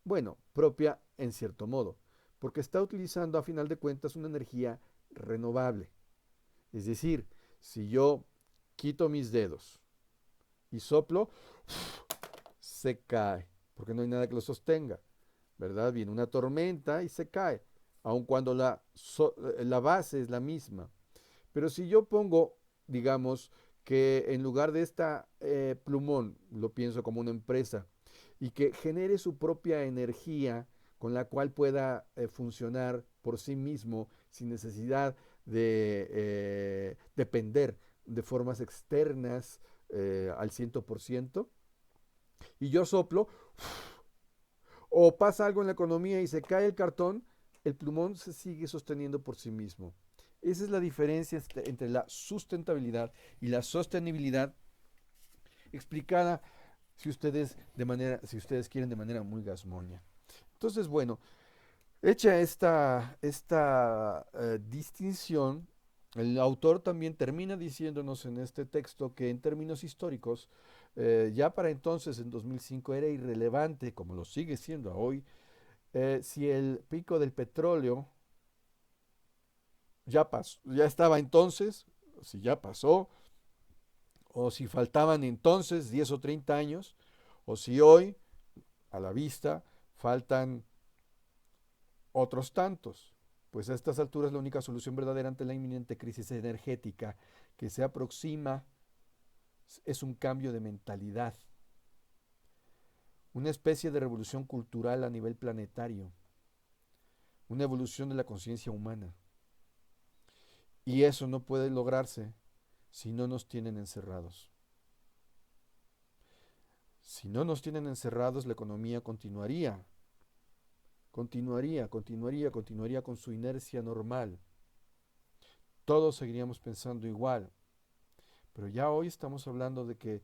Speaker 2: Bueno, propia en cierto modo, porque está utilizando a final de cuentas una energía renovable. Es decir, si yo quito mis dedos y soplo, se cae, porque no hay nada que lo sostenga, ¿verdad? Viene una tormenta y se cae, aun cuando la base es la misma. Pero si yo pongo, digamos, que en lugar de esta plumón, lo pienso como una empresa, y que genere su propia energía con la cual pueda funcionar por sí mismo sin necesidad de depender de formas externas al 100%, y yo soplo, o pasa algo en la economía y se cae el cartón, el plumón se sigue sosteniendo por sí mismo. Esa es la diferencia entre la sustentabilidad y la sostenibilidad explicada si ustedes quieren de manera muy gasmoña. Entonces, bueno, hecha esta distinción, el autor también termina diciéndonos en este texto que en términos históricos, ya para entonces, en 2005, era irrelevante, como lo sigue siendo hoy, si el pico del petróleo ya pasó, ya estaba entonces, si ya pasó, o si faltaban entonces 10 o 30 años, o si hoy, a la vista, faltan otros tantos. Pues a estas alturas la única solución verdadera ante la inminente crisis energética que se aproxima es un cambio de mentalidad, una especie de revolución cultural a nivel planetario, una evolución de la conciencia humana. Y eso no puede lograrse si no nos tienen encerrados. Si no nos tienen encerrados, la economía continuaría con su inercia normal. Todos seguiríamos pensando igual. Pero ya hoy estamos hablando de que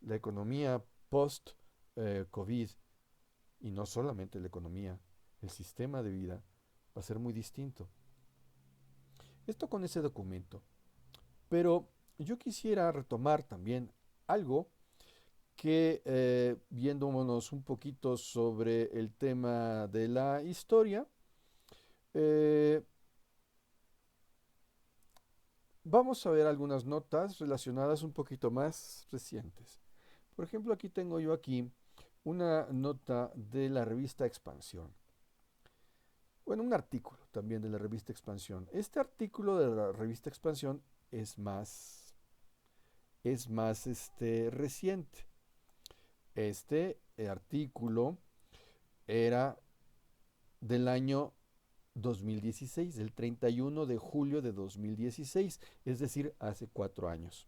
Speaker 2: la economía post-COVID, y no solamente la economía, el sistema de vida va a ser muy distinto. Esto con ese documento. Pero yo quisiera retomar también algo que, viéndonos un poquito sobre el tema de la historia, eh, vamos a ver algunas notas relacionadas un poquito más recientes. Por ejemplo, aquí tengo yo aquí una nota de la revista Expansión. Bueno, un artículo también de la revista Expansión. Este artículo de la revista Expansión es más reciente. Este artículo era del año 2016, del 31 de julio de 2016, es decir, hace 4 años.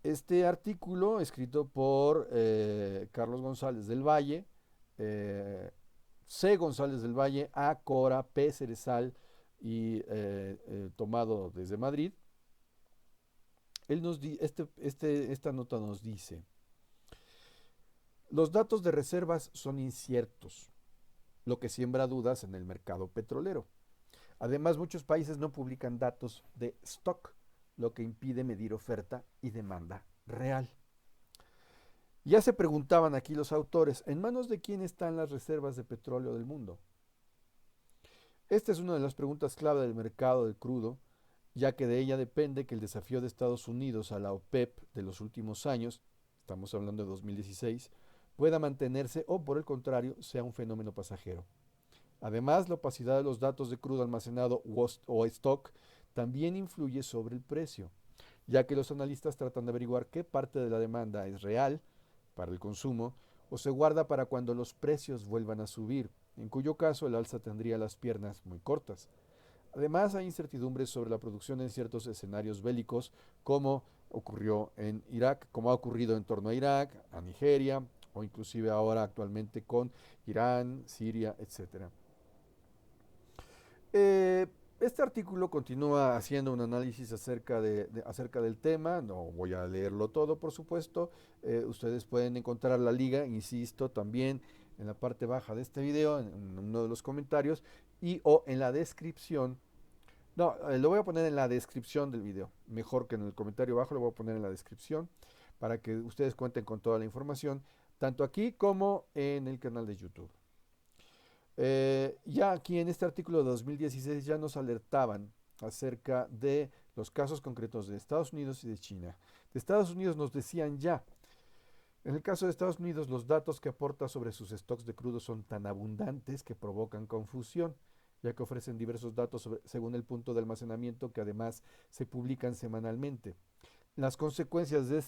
Speaker 2: Este artículo, escrito por Carlos González del Valle, C. González del Valle, A. Cora, P. Cerezal y tomado desde Madrid, esta nota nos dice: los datos de reservas son inciertos, lo que siembra dudas en el mercado petrolero. Además, muchos países no publican datos de stock, lo que impide medir oferta y demanda real. Ya se preguntaban aquí los autores, ¿en manos de quién están las reservas de petróleo del mundo? Esta es una de las preguntas clave del mercado del crudo, ya que de ella depende que el desafío de Estados Unidos a la OPEP de los últimos años, estamos hablando de 2016, pueda mantenerse o por el contrario sea un fenómeno pasajero. Además, la opacidad de los datos de crudo almacenado o stock también influye sobre el precio, ya que los analistas tratan de averiguar qué parte de la demanda es real para el consumo o se guarda para cuando los precios vuelvan a subir, en cuyo caso el alza tendría las piernas muy cortas. Además, hay incertidumbres sobre la producción en ciertos escenarios bélicos, como ocurrió en Irak, como ha ocurrido en torno a Irak, a Nigeria, o inclusive ahora actualmente con Irán, Siria, etc. Eh, este artículo continúa haciendo un análisis acerca del tema, no voy a leerlo todo, por supuesto. Ustedes pueden encontrar la liga, insisto, también en la parte baja de este video, en uno de los comentarios, y o en la descripción. No, lo voy a poner en la descripción del video. Mejor que en el comentario abajo, lo voy a poner en la descripción para que ustedes cuenten con toda la información, tanto aquí como en el canal de YouTube. Ya aquí en este artículo de 2016 ya nos alertaban acerca de los casos concretos de Estados Unidos y de China. De Estados Unidos nos decían ya, en el caso de Estados Unidos, los datos que aporta sobre sus stocks de crudo son tan abundantes que provocan confusión, ya que ofrecen diversos datos según el punto de almacenamiento que además se publican semanalmente. Las consecuencias de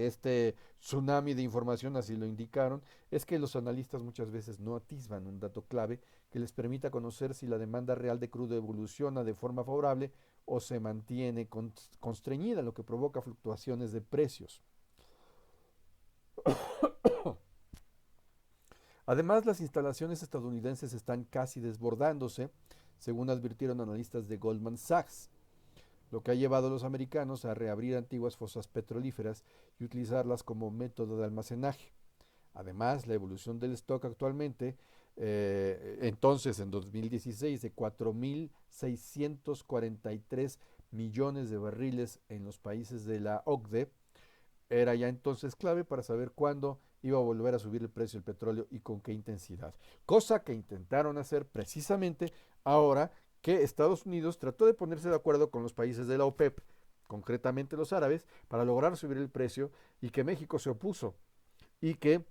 Speaker 2: este tsunami de información, así lo indicaron, es que los analistas muchas veces no atisban un dato clave que les permita conocer si la demanda real de crudo evoluciona de forma favorable o se mantiene constreñida, lo que provoca fluctuaciones de precios. Además, las instalaciones estadounidenses están casi desbordándose, según advirtieron analistas de Goldman Sachs, lo que ha llevado a los americanos a reabrir antiguas fosas petrolíferas y utilizarlas como método de almacenaje. Además, la evolución del stock actualmente, entonces en 2016, de 4.643 millones de barriles en los países de la OCDE, era ya entonces clave para saber cuándo iba a volver a subir el precio del petróleo y con qué intensidad. Cosa que intentaron hacer precisamente ahora que Estados Unidos trató de ponerse de acuerdo con los países de la OPEP, concretamente los árabes, para lograr subir el precio, y que México se opuso y que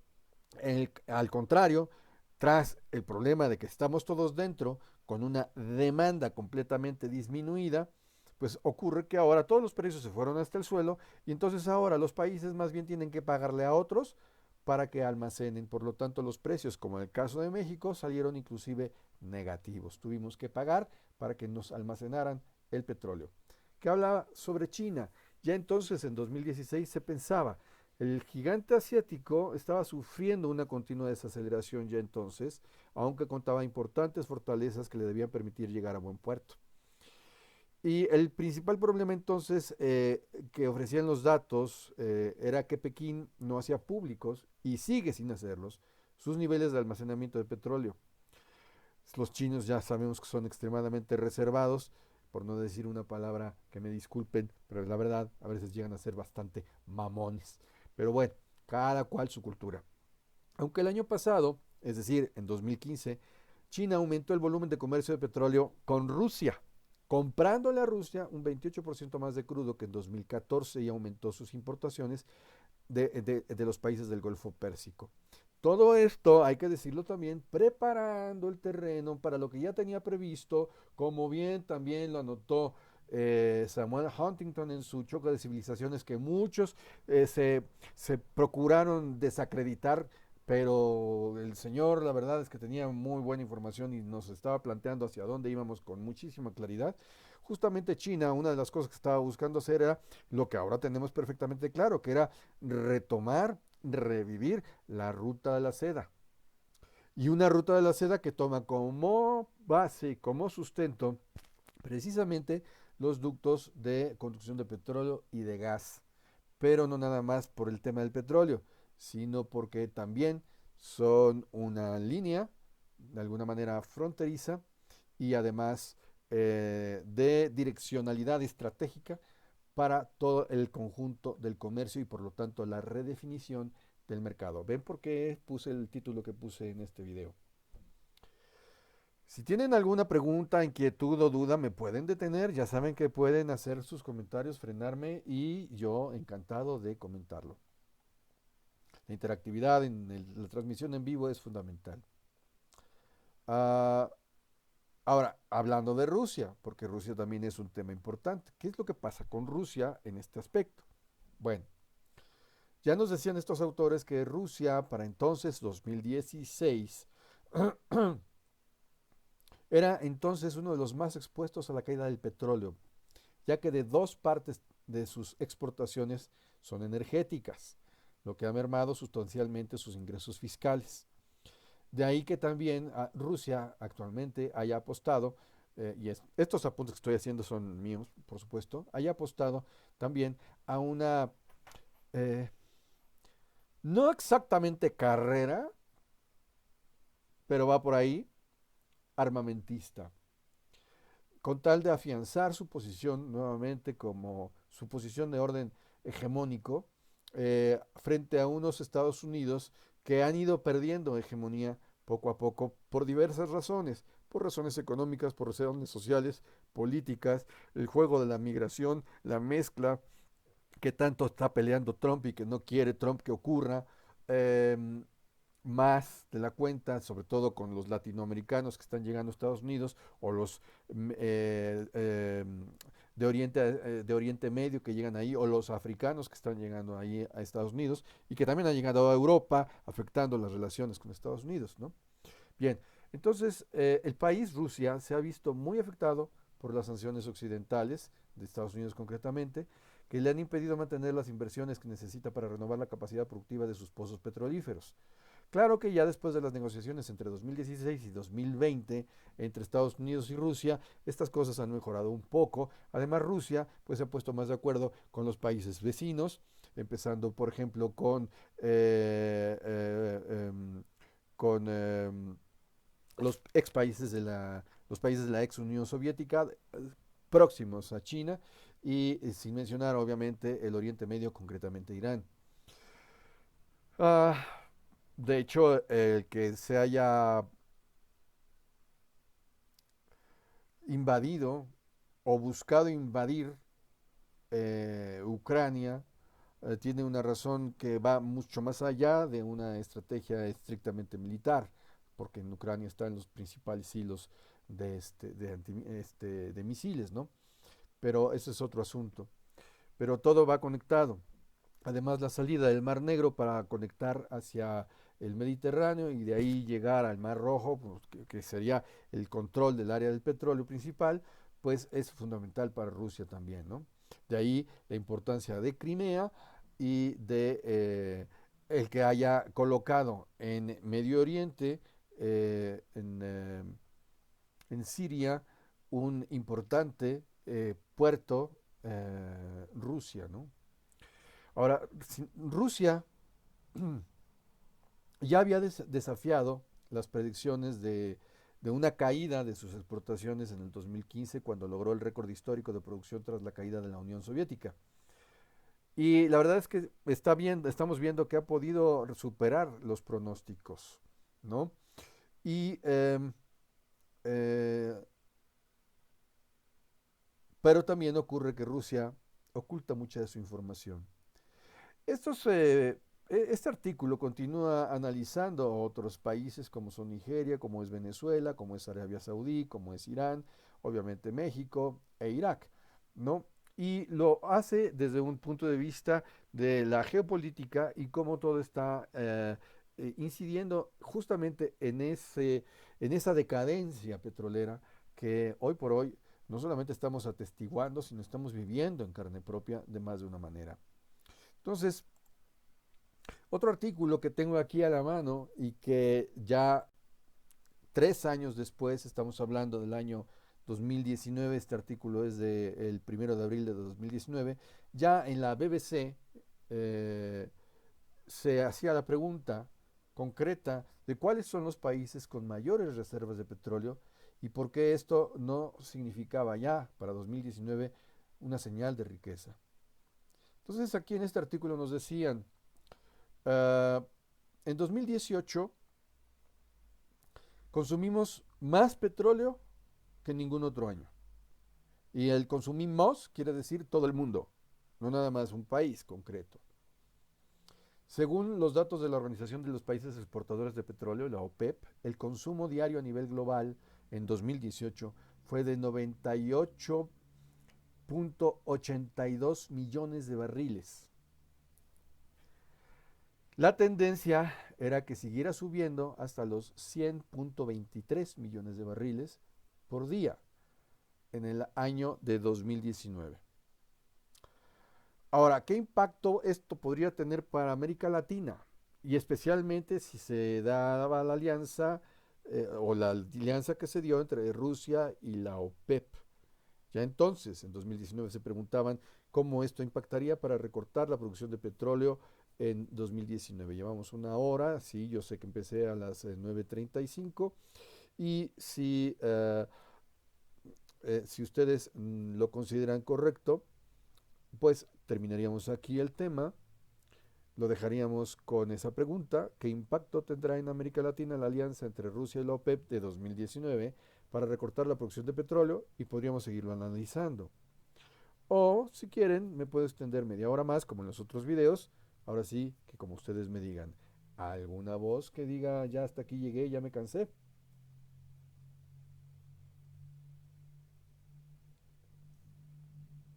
Speaker 2: al contrario, tras el problema de que estamos todos dentro con una demanda completamente disminuida, pues ocurre que ahora todos los precios se fueron hasta el suelo y entonces ahora los países más bien tienen que pagarle a otros para que almacenen. Por lo tanto, los precios, como en el caso de México, salieron inclusive negativos. Tuvimos que pagar para que nos almacenaran el petróleo. ¿Qué habla sobre China? Ya entonces, en 2016, se pensaba, el gigante asiático estaba sufriendo una continua desaceleración ya entonces, aunque contaba importantes fortalezas que le debían permitir llegar a buen puerto. Y el principal problema entonces que ofrecían los datos era que Pekín no hacía públicos, y sigue sin hacerlos, sus niveles de almacenamiento de petróleo. Los chinos ya sabemos que son extremadamente reservados, por no decir una palabra que me disculpen, pero la verdad a veces llegan a ser bastante mamones. Pero bueno, cada cual su cultura. Aunque el año pasado, es decir, en 2015, China aumentó el volumen de comercio de petróleo con Rusia, comprándole a Rusia un 28% más de crudo que en 2014, y aumentó sus importaciones de los países del Golfo Pérsico. Todo esto, hay que decirlo también, preparando el terreno para lo que ya tenía previsto, como bien también lo anotó Samuel Huntington en su Choque de Civilizaciones, que muchos se procuraron desacreditar, pero el señor, la verdad es que tenía muy buena información y nos estaba planteando hacia dónde íbamos con muchísima claridad. justamente China, una de las cosas que estaba buscando hacer era lo que ahora tenemos perfectamente claro, que era retomar, revivir la ruta de la seda. Y una ruta de la seda que toma como base y como sustento precisamente los ductos de conducción de petróleo y de gas. Pero no nada más por el tema del petróleo, sino porque también son una línea, de alguna manera fronteriza, y además de direccionalidad estratégica para todo el conjunto del comercio y por lo tanto la redefinición del mercado. ¿Ven por qué puse el título que puse en este video? Si tienen alguna pregunta, inquietud o duda, me pueden detener. Ya saben que pueden hacer sus comentarios, frenarme y yo encantado de comentarlo. La interactividad en la transmisión en vivo es fundamental. Ah, ahora, hablando de Rusia, porque Rusia también es un tema importante. ¿Qué es lo que pasa con Rusia en este aspecto? Bueno, ya nos decían estos autores que Rusia para entonces, 2016, era entonces uno de los más expuestos a la caída del petróleo, ya que de dos partes de sus exportaciones son energéticas, lo que ha mermado sustancialmente sus ingresos fiscales. De ahí que también Rusia actualmente haya apostado, estos apuntes que estoy haciendo son míos, por supuesto, haya apostado también a una, eh, no exactamente carrera, pero va por ahí, armamentista, con tal de afianzar su posición nuevamente como su posición de orden hegemónico frente a unos Estados Unidos que han ido perdiendo hegemonía poco a poco por diversas razones, por razones económicas, por razones sociales, políticas, el juego de la migración, la mezcla que tanto está peleando Trump y que no quiere Trump que ocurra, em, más de la cuenta, sobre todo con los latinoamericanos que están llegando a Estados Unidos o los de Oriente Medio que llegan ahí o los africanos que están llegando ahí a Estados Unidos y que también han llegado a Europa afectando las relaciones con Estados Unidos, ¿no? Bien, entonces el país Rusia se ha visto muy afectado por las sanciones occidentales, de Estados Unidos concretamente, que le han impedido mantener las inversiones que necesita para renovar la capacidad productiva de sus pozos petrolíferos. Claro que ya después de las negociaciones entre 2016 y 2020 entre Estados Unidos y Rusia, estas cosas han mejorado un poco. Además, Rusia pues se ha puesto más de acuerdo con los países vecinos, empezando por ejemplo eh, eh, em, con los países de la ex Unión Soviética próximos a China y sin mencionar obviamente el Oriente Medio, concretamente Irán. Ah, de hecho, el que se haya invadido o buscado invadir Ucrania tiene una razón que va mucho más allá de una estrategia estrictamente militar, porque en Ucrania están los principales hilos de misiles, ¿no? Pero ese es otro asunto. Pero todo va conectado. Además, la salida del Mar Negro para conectar hacia el Mediterráneo y de ahí llegar al Mar Rojo, pues, que sería el control del área del petróleo principal, pues es fundamental para Rusia también, ¿no? De ahí la importancia de Crimea y de el que haya colocado en Medio Oriente, en Siria, un importante puerto Rusia, ¿no? Ahora, Rusia ya había desafiado las predicciones de una caída de sus exportaciones en el 2015 cuando logró el récord histórico de producción tras la caída de la Unión Soviética. Y la verdad es que estamos viendo que ha podido superar los pronósticos, ¿no? Y, eh, pero también ocurre que Rusia oculta mucha de su información. Estos, este artículo continúa analizando otros países como son Nigeria, como es Venezuela, como es Arabia Saudí, como es Irán, obviamente México e Irak, ¿no? Y lo hace desde un punto de vista de la geopolítica y cómo todo está incidiendo justamente en esa decadencia petrolera que hoy por hoy No solamente estamos atestiguando, sino estamos viviendo en carne propia de más de una manera. Entonces, otro artículo que tengo aquí a la mano y que ya 3 años después, estamos hablando del año 2019, este artículo es del 1 de abril de 2019, ya en la BBC eh, se hacía la pregunta concreta de cuáles son los países con mayores reservas de petróleo y por qué esto no significaba ya para 2019 una señal de riqueza. Entonces aquí en este artículo nos decían, uh, en 2018 consumimos más petróleo que ningún otro año. Y el consumimos quiere decir todo el mundo, no nada más un país concreto. Según los datos de la Organización de los Países Exportadores de Petróleo, la OPEP, el consumo diario a nivel global en 2018 fue de 98.82 millones de barriles. La tendencia era que siguiera subiendo hasta los 100.23 millones de barriles por día en el año de 2019. Ahora, ¿qué impacto esto podría tener para América Latina? Y especialmente si se daba la alianza o la alianza que se dio entre Rusia y la OPEP. Ya entonces, en 2019, se preguntaban cómo esto impactaría para recortar la producción de petróleo en 2019. Llevamos una hora, sí, yo sé que empecé a las 9:35 y si ustedes lo consideran correcto, pues terminaríamos aquí el tema, lo dejaríamos con esa pregunta: ¿qué impacto tendrá en América Latina la alianza entre Rusia y la OPEP de 2019 para recortar la producción de petróleo? Y podríamos seguirlo analizando. O, si quieren, me puedo extender media hora más, como en los otros videos. Ahora sí, que como ustedes me digan, ¿alguna voz que diga ya hasta aquí llegué, ya me cansé?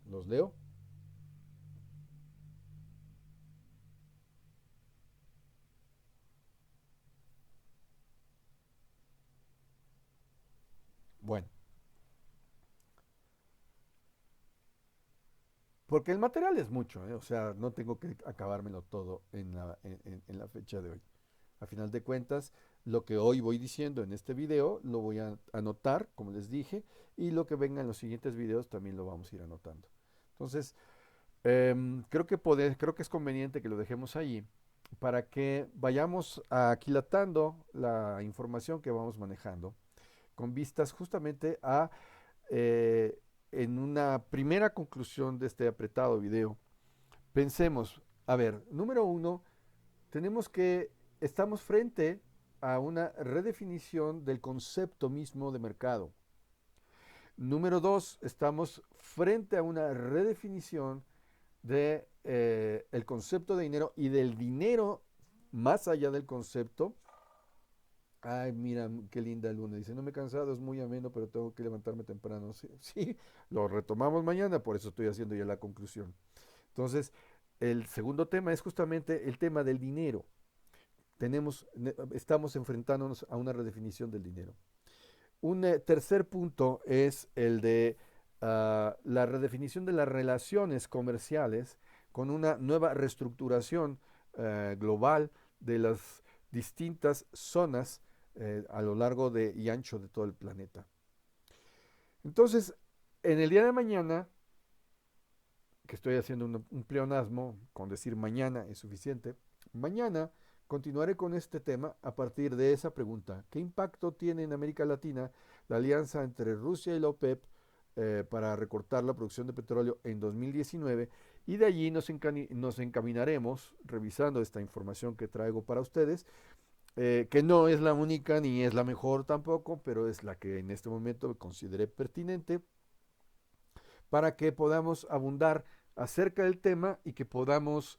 Speaker 2: ¿Los leo? Bueno, porque el material es mucho, ¿eh? O sea, no tengo que acabármelo todo en la fecha de hoy. A final de cuentas, lo que hoy voy diciendo en este video lo voy a anotar, como les dije, y lo que venga en los siguientes videos también lo vamos a ir anotando. Entonces, creo que es conveniente que lo dejemos ahí para que vayamos aquilatando la información que vamos manejando con vistas justamente a, eh, en una primera conclusión de este apretado video, pensemos, a ver, número uno, tenemos que, estamos frente a una redefinición del concepto mismo de mercado. Número dos, estamos frente a una redefinición de el concepto de dinero y del dinero más allá del concepto. Ay, mira, qué linda luna. Dice, no me he cansado, es muy ameno, pero tengo que levantarme temprano. Sí, sí, lo retomamos mañana, por eso estoy haciendo ya la conclusión. Entonces, el segundo tema es justamente el tema del dinero. Estamos enfrentándonos a una redefinición del dinero. Un tercer punto es el de la redefinición de las relaciones comerciales con una nueva reestructuración global de las distintas zonas a lo largo y ancho de todo el planeta. Entonces, en el día de mañana, que estoy haciendo un pleonasmo, con decir mañana es suficiente, mañana continuaré con este tema a partir de esa pregunta: ¿qué impacto tiene en América Latina la alianza entre Rusia y la OPEP para recortar la producción de petróleo en 2019? Y de allí nos encaminaremos, revisando esta información que traigo para ustedes, que no es la única ni es la mejor tampoco, pero es la que en este momento consideré pertinente para que podamos abundar acerca del tema y que podamos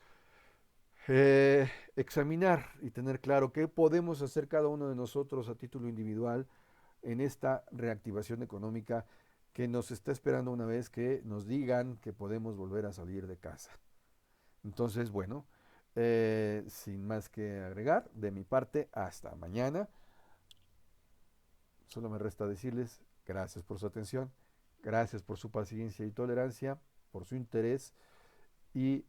Speaker 2: examinar y tener claro qué podemos hacer cada uno de nosotros a título individual en esta reactivación económica que nos está esperando una vez que nos digan que podemos volver a salir de casa. Entonces, bueno, sin más que agregar, de mi parte, hasta mañana. Solo me resta decirles gracias por su atención Gracias por su paciencia y tolerancia, por su interés y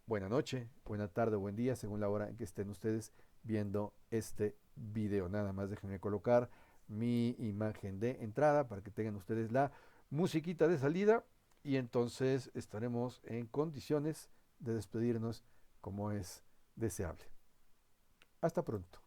Speaker 2: buena noche, buena tarde, buen día, según la hora en que estén ustedes viendo este video. Nada más déjenme colocar mi imagen de entrada para que tengan ustedes la musiquita de salida y entonces estaremos en condiciones de despedirnos como es deseable. Hasta pronto.